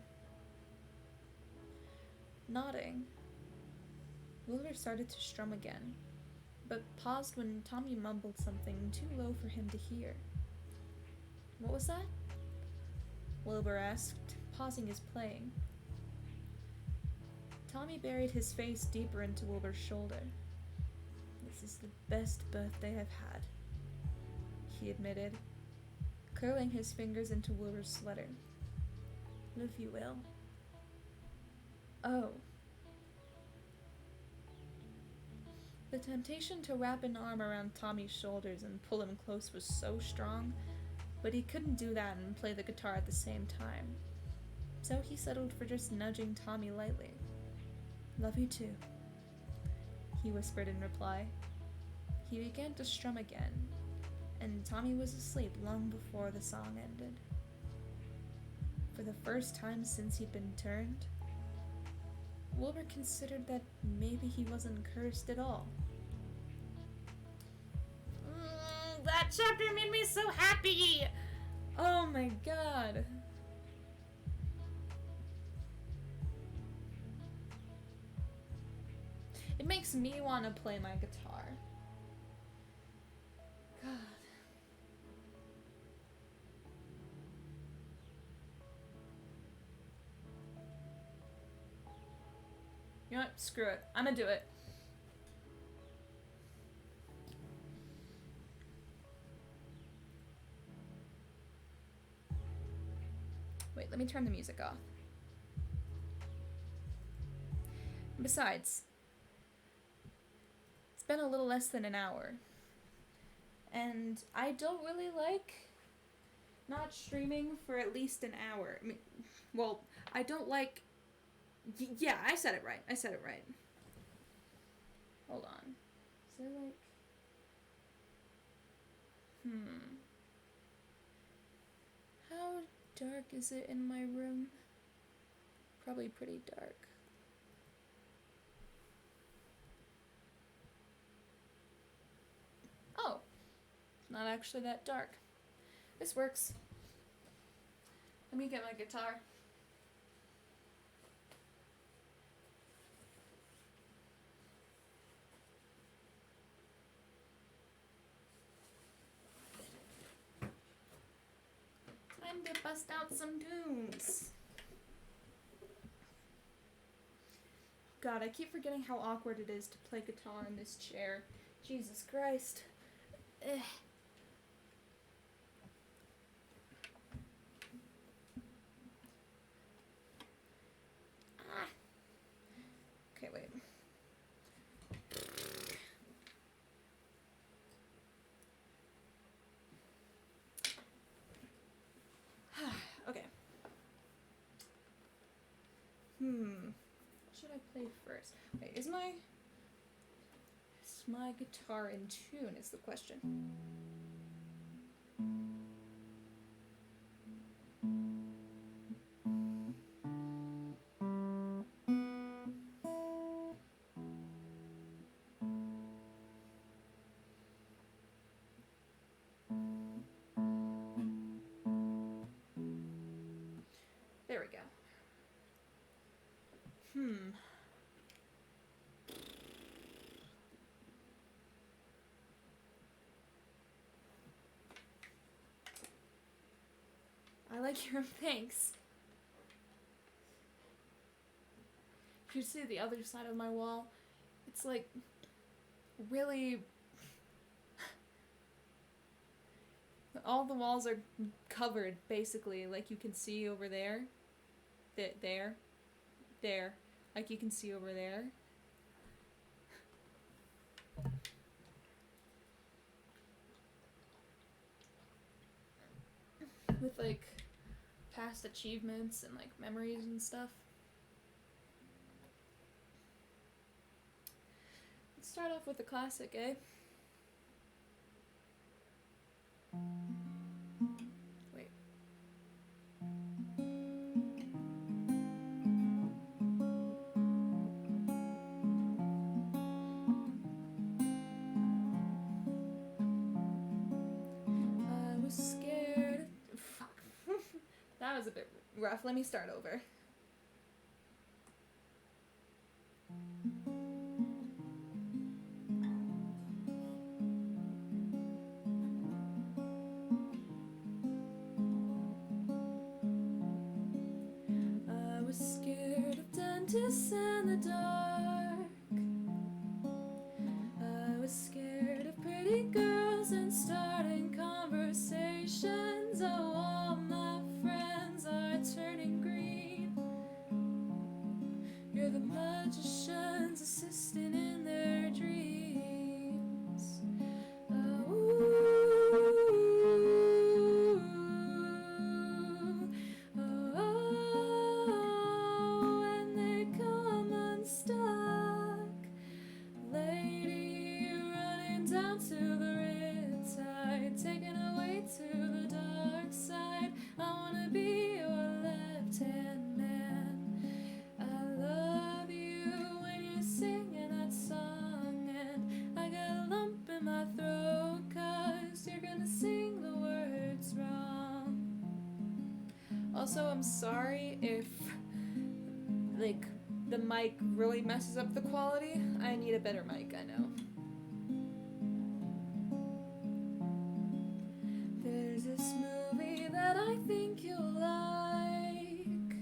Nodding, Wilbur started to strum again, but paused when Tommy mumbled something too low for him to hear. "What was that?" Wilbur asked, pausing his playing. Tommy buried his face deeper into Wilbur's shoulder. "This is the best birthday I've had," he admitted, curling his fingers into Wilbur's sweater. "Love you, Will." "Oh." The temptation to wrap an arm around Tommy's shoulders and pull him close was so strong, but he couldn't do that and play the guitar at the same time. So he settled for just nudging Tommy lightly. "Love you too," he whispered in reply. He began to strum again, and Tommy was asleep long before the song ended. For the first time since he'd been turned, Wilbur considered that maybe he wasn't cursed at all. That chapter made me so happy! Oh my god. It makes me want to play my guitar. God. You know what? Screw it. I'm gonna do it. Wait, let me turn the music off. Besides, it's been a little less than an hour. And I don't really like not streaming for at least an hour. I mean, well, I don't like... Yeah, I said it right. Hold on. Is there like... How dark is it in my room? Probably pretty dark. Oh, it's not actually that dark. This works. Let me get my guitar. Time to bust out some tunes. God, I keep forgetting how awkward it is to play guitar in this chair. Jesus Christ. Ugh. Ah. Okay, wait. Okay. What should I play first? Wait, is my guitar in tune is the question. There we go. I like your thanks. You see the other side of my wall? It's like really all the walls are covered basically, like you can see over there. There. Like you can see over there. With like past achievements and like memories and stuff. Let's start off with the classic, eh? Wait. I was scared. Fuck. That was a bit rough. Let me start over. I was scared of dentists in the dark. I was scared of pretty girls and starting conversations. Oh, all my friends are turning green. You're the magician's assistant in their dreams. When they come unstuck, lady running down to the riptide, taken away to the dark side. I wanna be your left-hand man. I love you when you're singing that song, and I got a lump in my throat 'cause you're gonna sing the words wrong. Also, I'm sorry if like the mic really messes up the quality. I need a better mic, I know. There's this movie that I think you'll like.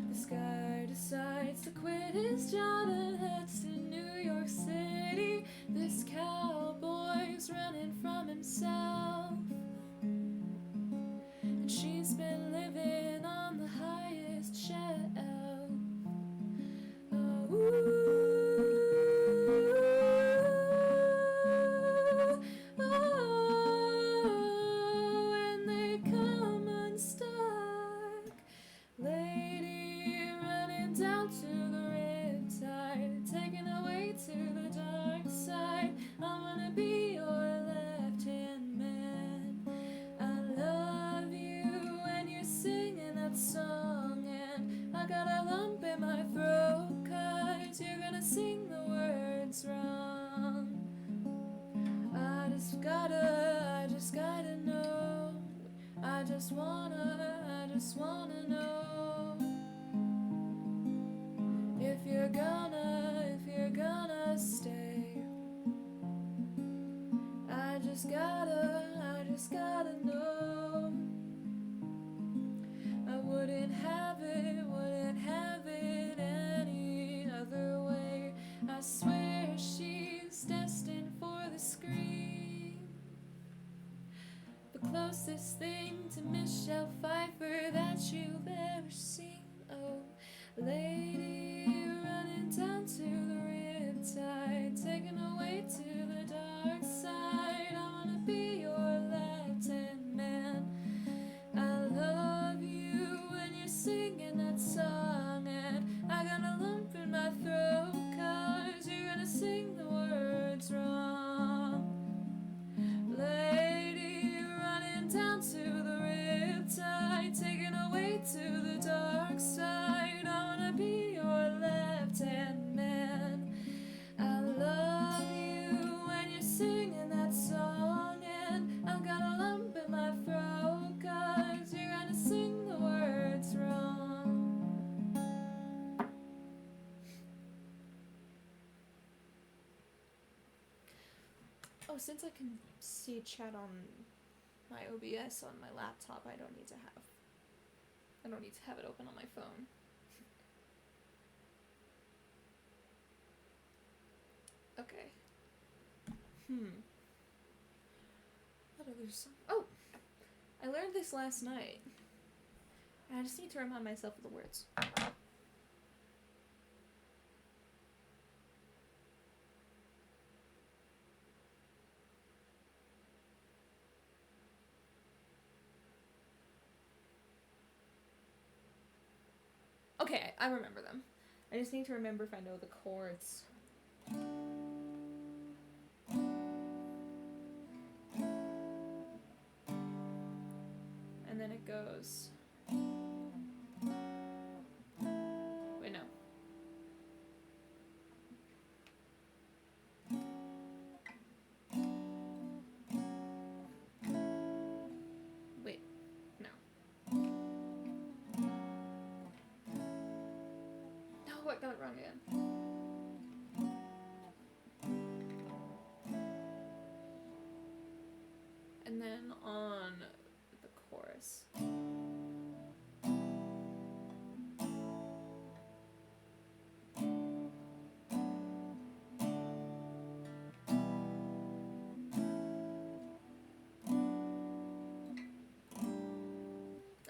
This guy decides to quit his job and heads to New York City. This cowboy's running from himself, and she's been living on the highest shelf. just wanna know if you're gonna stay. I just gotta know. I wouldn't have it any other way. I swear she's destined for the screen. The closest thing to Michelle Pfeiffer that you've ever seen. Oh, lady, running down to the riptide, taken away to the dark side. I wanna be your left-hand man. I love you when you're singing that song, and I got a lump in my throat 'cause you're gonna sing the words wrong. Lady, running down to the riptide, taken away to the dark side. I wanna be your left-hand man. I love you when you're singing that song, and I've got a lump in my throat 'cause you're gonna sing the words wrong. Oh, since I can see chat on my OBS on my laptop, I don't need to have it open on my phone. Okay. What other song? Oh! I learned this last night. I just need to remind myself of the words. Okay, I remember them. I just need to remember if I know the chords. And then it goes... Wait, no. Wait, no. No, I got it wrong again. And then on the chorus.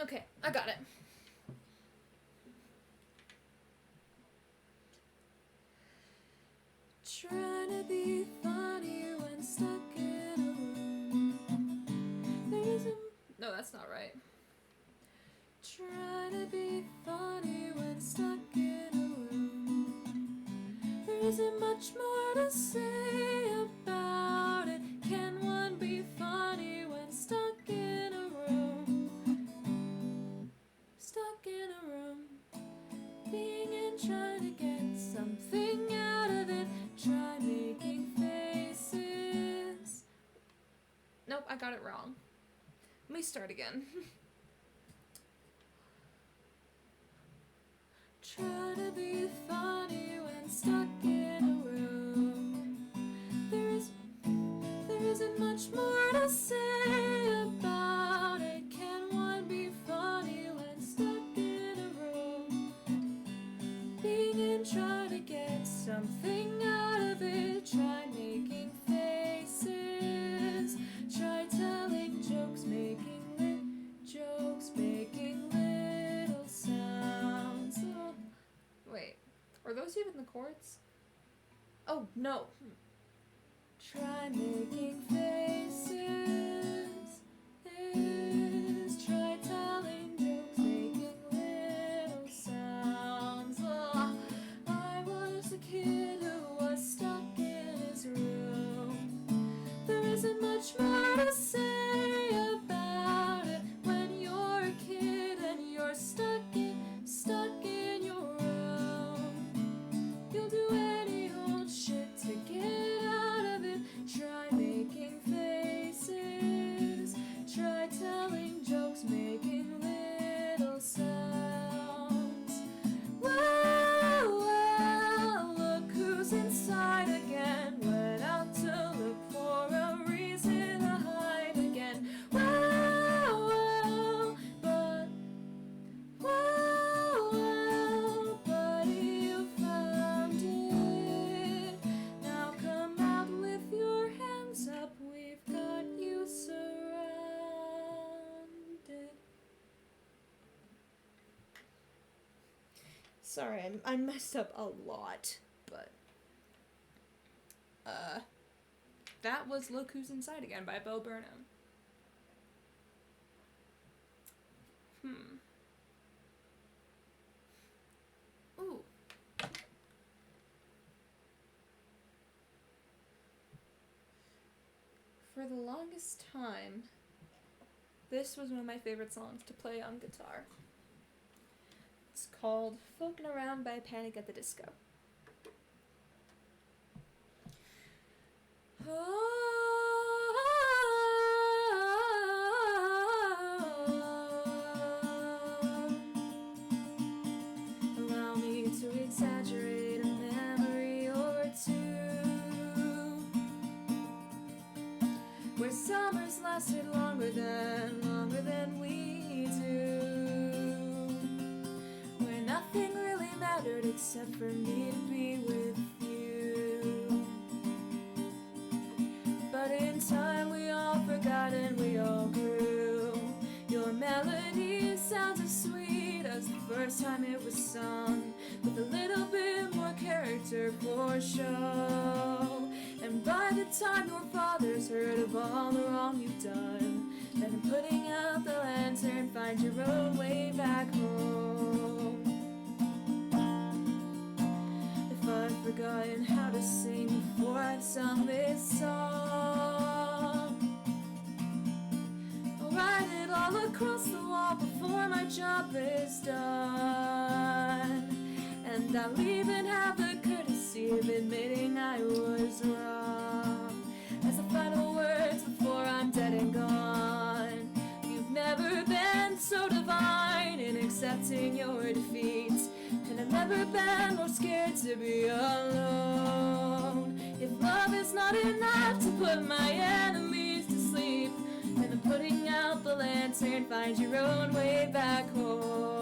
Okay, I got it. Trying to be funny when stuck in a room. There isn't... No, that's not right. Trying to be funny when stuck in a room. There isn't much more to say about it. Can one be funny when stuck in a room? Stuck in a room. Being in, trying to get something out of it. Try making faces. Nope, I got it wrong. Let me start again. Try to be funny when stuck in a room. There isn't much more to say about it. Can one be funny when stuck in a room? Being in, try to get something out of it. Try making faces. Try telling jokes, making little sounds. Oh. Wait, are those even the chords? Oh, no. Try making faces. Try telling jokes, making little sounds. Oh, I was a kid who was stuck in his room. There isn't much more to say about it when you're a kid and you're stuck in your room. You'll do any old shit to get out of it. Try making faces. Sorry, I messed up a lot, but that was Look Who's Inside Again by Bo Burnham. Ooh. For the longest time, this was one of my favorite songs to play on guitar. It's called Floating Around by Panic at the Disco. Allow me to exaggerate a memory or two, where summers lasted longer than we do, where nothing really mattered except for me to be with you. But in time we all forgot and we all grew. Your melody sounds as sweet as the first time it was sung, with a little bit more character for show. And by the time your father's heard of all the wrong you've done, let him putting out the lantern, find your own way back home. If I've forgotten how to sing before I've sung this song, I'll write it all across the wall before my job is done. And I'll even have the courtesy of admitting I was wrong as the final words before I'm dead and gone. You've never been so divine in accepting your defeat, and I've never been more scared to be alone. If love is not enough to put my enemies to sleep, then I'm putting out the lantern, find your own way back home.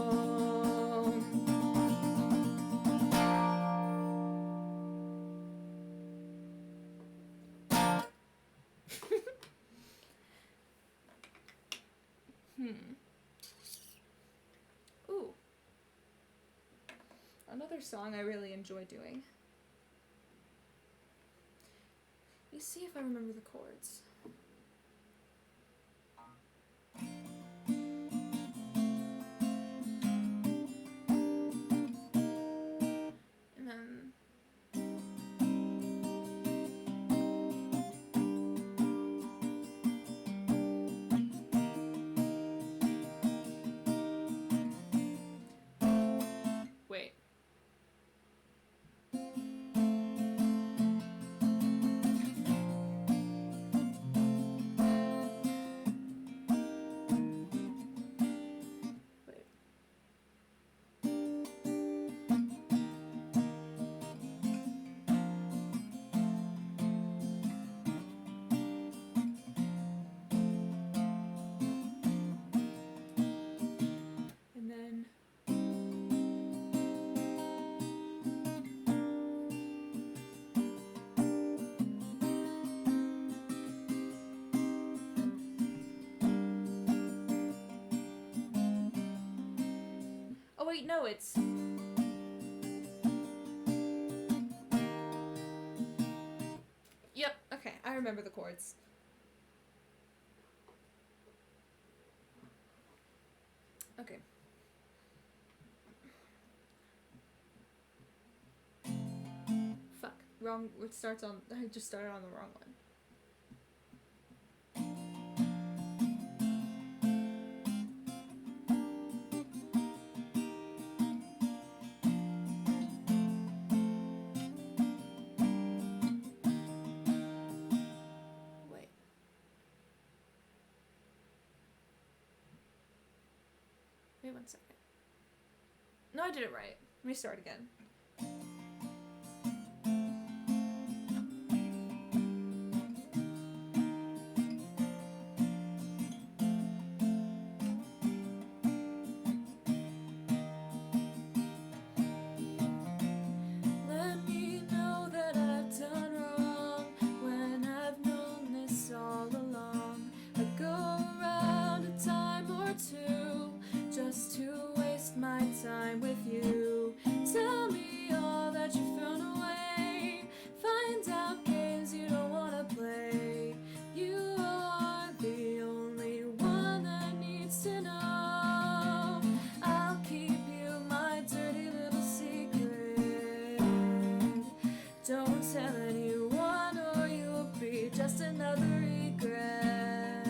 Ooh. Another song I really enjoy doing. Let me see if I remember the chords. And then wait. And then oh wait, no, it's yep, okay, I remember the chords. Okay. Fuck. Wrong. It starts on. I just started on the wrong one. Wait. Wait 1 second. No, I did it right. Let me start again. Let me know that I've done wrong when I've known this all along. I go around a time or two just to waste my time with you, anyone or you'll be just another regret.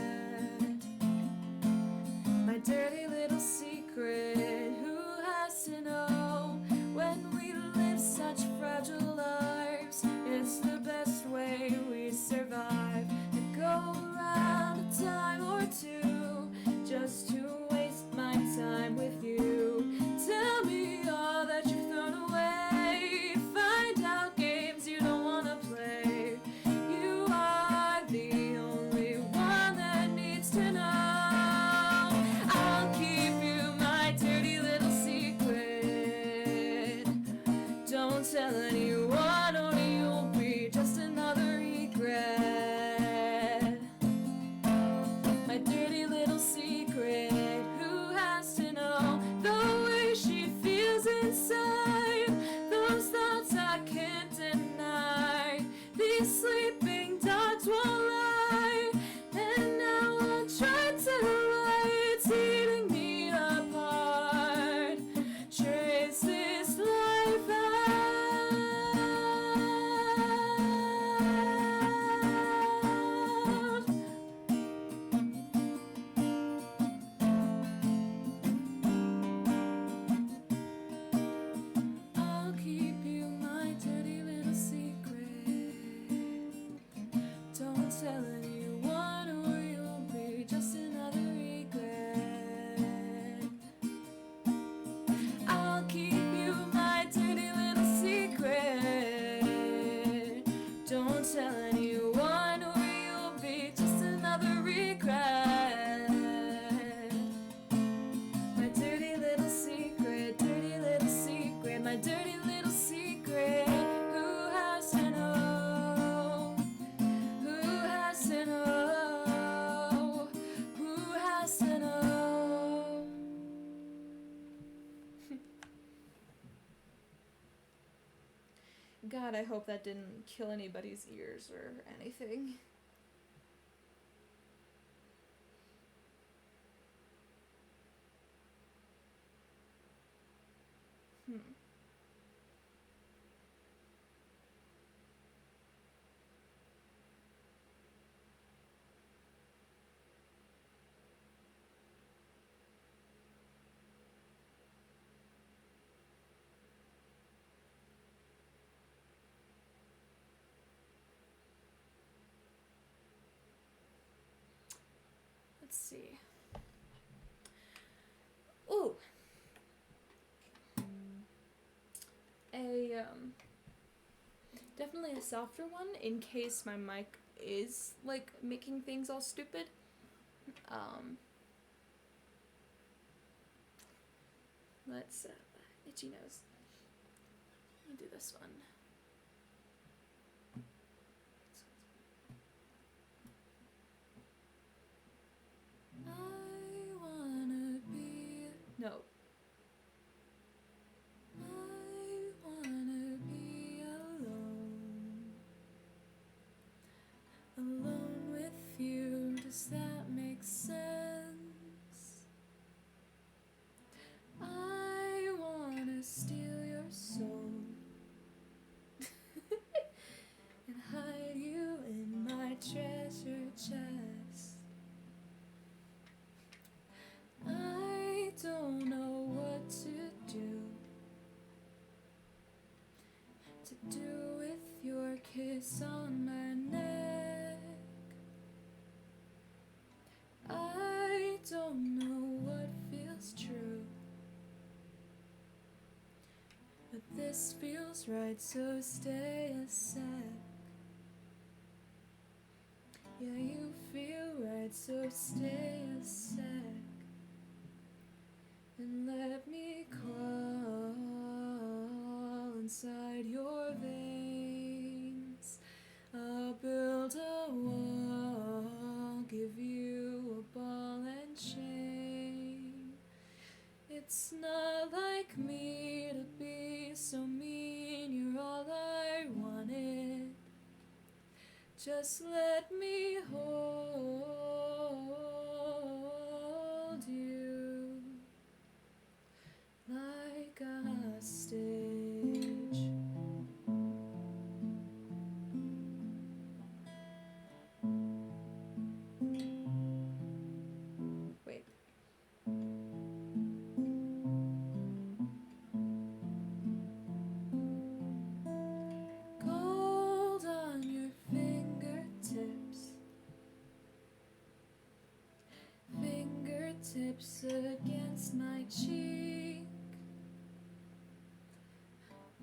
My dirty little secret, who has to know? When we live such fragile lives, it's the best way we survive. And go around a time or two just to waste my time with you. Tell me all that you've thrown away. Find out games you don't wanna play. You are the only one that needs to know. I'll keep you my dirty little secret. Don't tell anyone or you'll be just another regret. My dirty little secret, who has to know the way she feels inside? Those thoughts I can't deny. These sleeping dogs won't lie. And now I'll try to lie. It's eating me apart. Trace this life out. I'll keep you my dirty little secret. Don't tell anyone or you'll be just another regret. I'll keep you my dirty little secret. Don't tell anyone or you'll be just another regret. My dirty little secret, my dirty little secret. Who has to know? Who has to know? Who has to know? God, I hope that didn't kill anybody's ears or anything. Let's see. Ooh. Definitely a softer one in case my mic is like making things all stupid. Let's itchy nose. Let me do this one. I wanna be no. I wanna be alone with you. Does that make sense? I wanna steal your soul and hide you in my treasure chest. I don't know what to do with your kiss on my neck. I don't know what feels true, but this feels right, so stay a sec. Yeah, you feel right, so stay a sec. And let me crawl inside your veins. I'll build a wall, give you a ball and chain. It's not like me to be so mean, you're all I wanted. Just let me hold you like a hostage. lips against my cheek,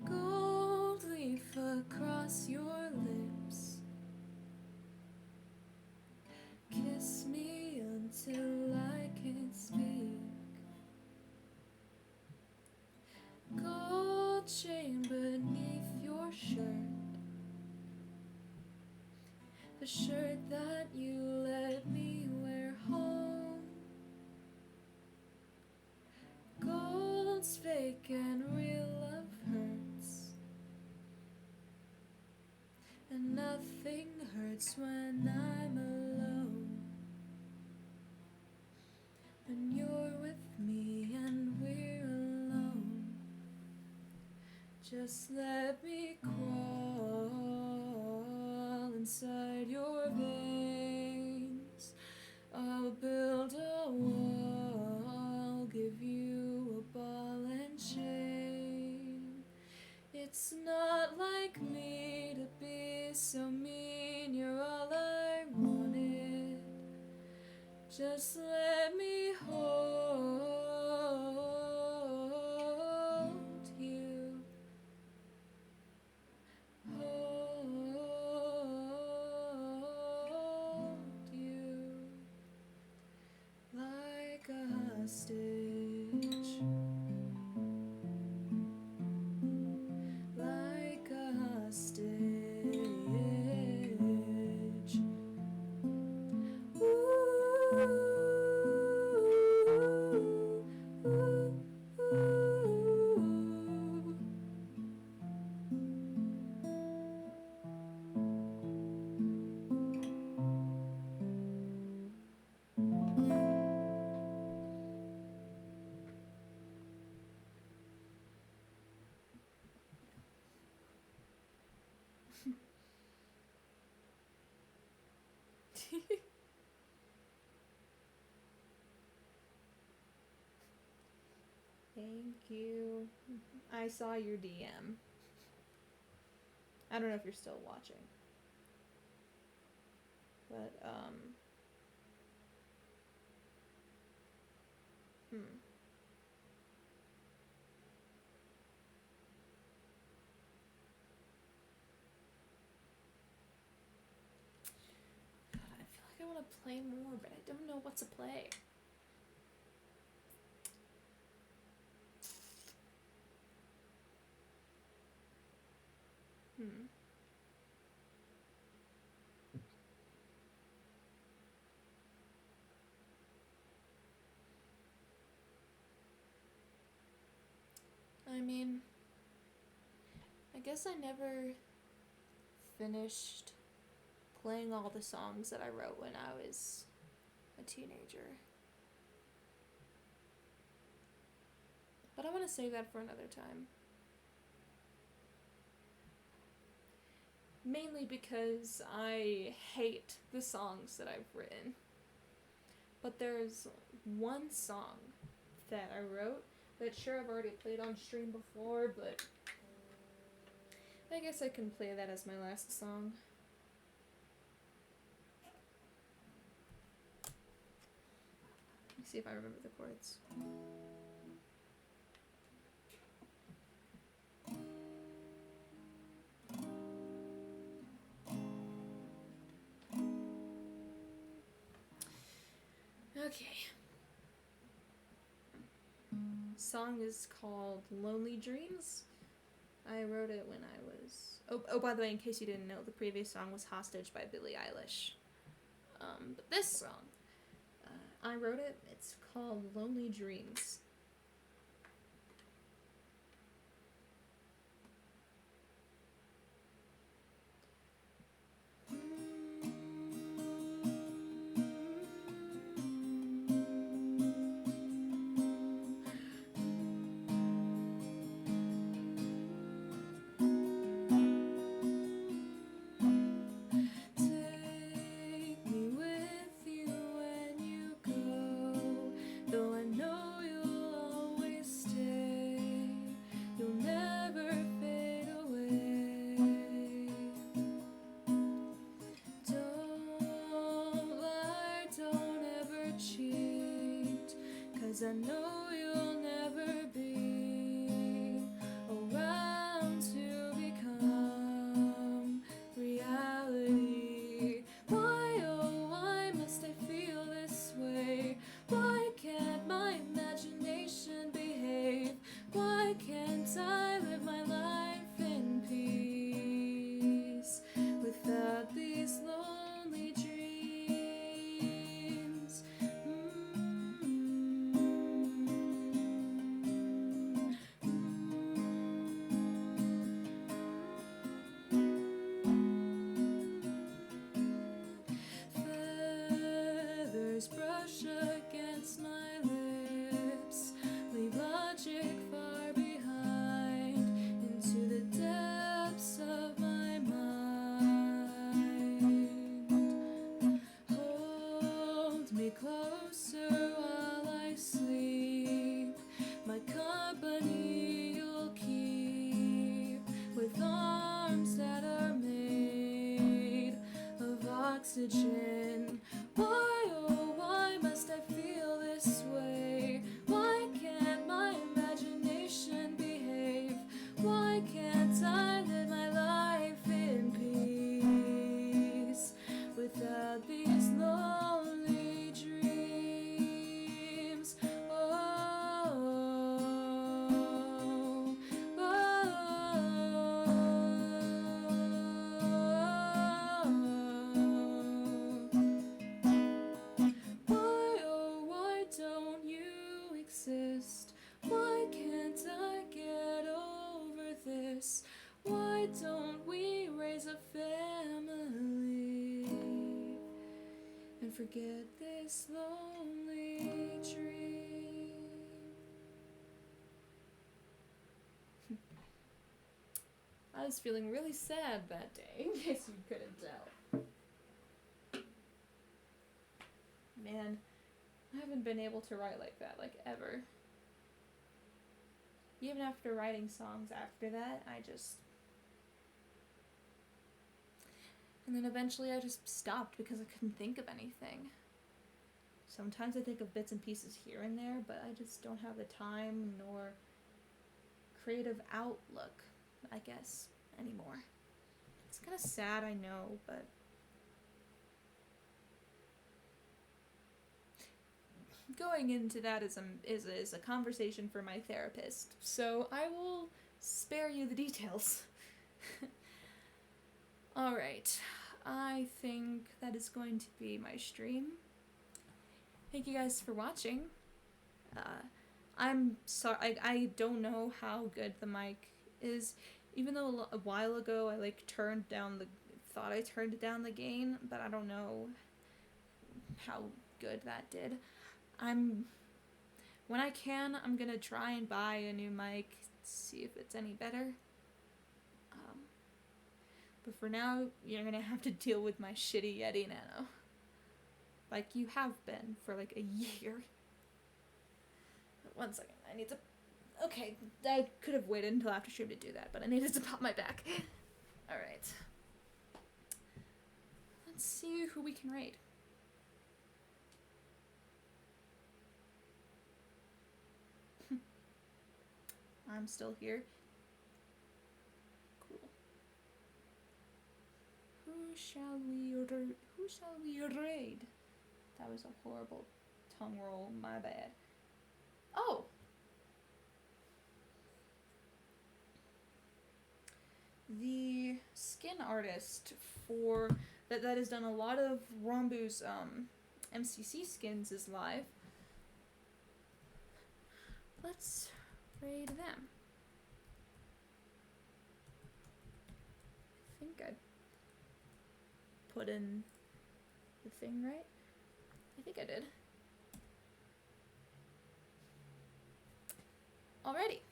gold leaf across your lips. Kiss me until I can speak. Gold chain beneath your shirt, the shirt that you let me wear home. Gold's fake and real love hurts, and nothing hurts when I'm alone. When you're with me and we're alone, just let me crawl inside your veins. I'll build a wall, give you a ball and chain. It's not like me to be so mean, you're all I wanted. Just let me hold you. Hold you like a hostage, like a hostage. Ooh, ooh, ooh. Thank you. I saw your DM. I don't know if you're still watching. But, God, I feel like I want to play more, but I don't know what to play. I mean, I guess I never finished playing all the songs that I wrote when I was a teenager. But I want to save that for another time. Mainly because I hate the songs that I've written. But there's one song that I wrote that sure I've already played on stream before, but I guess I can play that as my last song. Let me see if I remember the chords. Okay. Song is called Lonely Dreams. I wrote it when I was... Oh, by the way, in case you didn't know, the previous song was Hostage by Billie Eilish. But this song, I wrote it. It's called Lonely Dreams. Take me with you when you go, though I know you'll 'cause I know you'll never be around to become reality. Why, oh, why must I feel this way? Why can't my imagination behave? Why can't I live my life in peace without these lonely dreams? Feathers brush against my lips, leave logic far behind into the depths of my mind. Hold me closer while I sleep, my company you'll keep, with arms that are made of oxygen. Why, oh, why must I feel this way? Why can't my imagination behave? Why can't I live my life in peace without these lonely dreams? Oh, oh, why, oh, why don't you exist? Why can't I get over this? Why don't we raise a family and forget this lonely dream? I was feeling really sad that day, in case you couldn't tell. Man, I haven't been able to write like that, like, ever. Even after writing songs after that, and then eventually I just stopped because I couldn't think of anything. Sometimes I think of bits and pieces here and there, but I just don't have the time nor creative outlook, I guess, anymore. It's kind of sad, I know, but going into that is a conversation for my therapist, so I will spare you the details. Alright, I think that is going to be my stream. Thank you guys for watching. I'm sorry, I don't know how good the mic is, even though a while ago I thought I turned down the gain, but I don't know how good that did. When I can, I'm gonna try and buy a new mic, see if it's any better. But for now, you're gonna have to deal with my shitty Yeti Nano. Like you have been for like a year. 1 second, I need to... Okay, I could have waited until after stream to do that, but I needed to pop my back. Alright. Let's see who we can raid. I'm still here. Cool. Who shall we raid? That was a horrible tongue roll, my bad. Oh! The skin artist for that has done a lot of Rombu's MCC skins is live. Let's raid them. I think I put in the thing right. I think I did. Alrighty.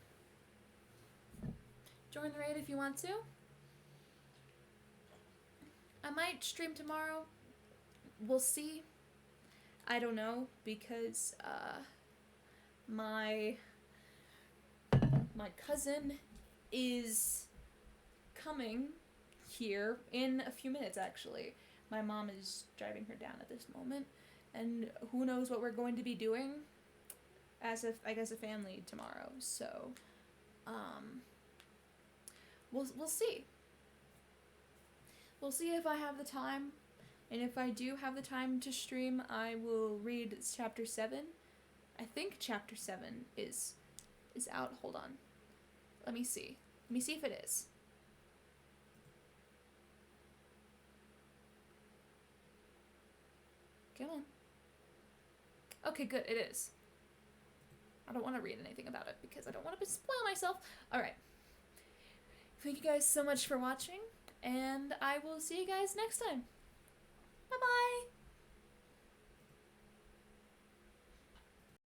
Join the raid if you want to. I might stream tomorrow. We'll see. I don't know, because my cousin is coming here in a few minutes, actually. My mom is driving her down at this moment, and who knows what we're going to be doing as a, I guess, a family tomorrow. So, we'll see. We'll see if I have the time, and if I do have the time to stream, I will read chapter 7. I think chapter 7 is out. Hold on. Let me see. Let me see if it is. Come on. Okay, good. It is. I don't want to read anything about it because I don't want to spoil myself. Alright. Thank you guys so much for watching, and I will see you guys next time. Bye-bye!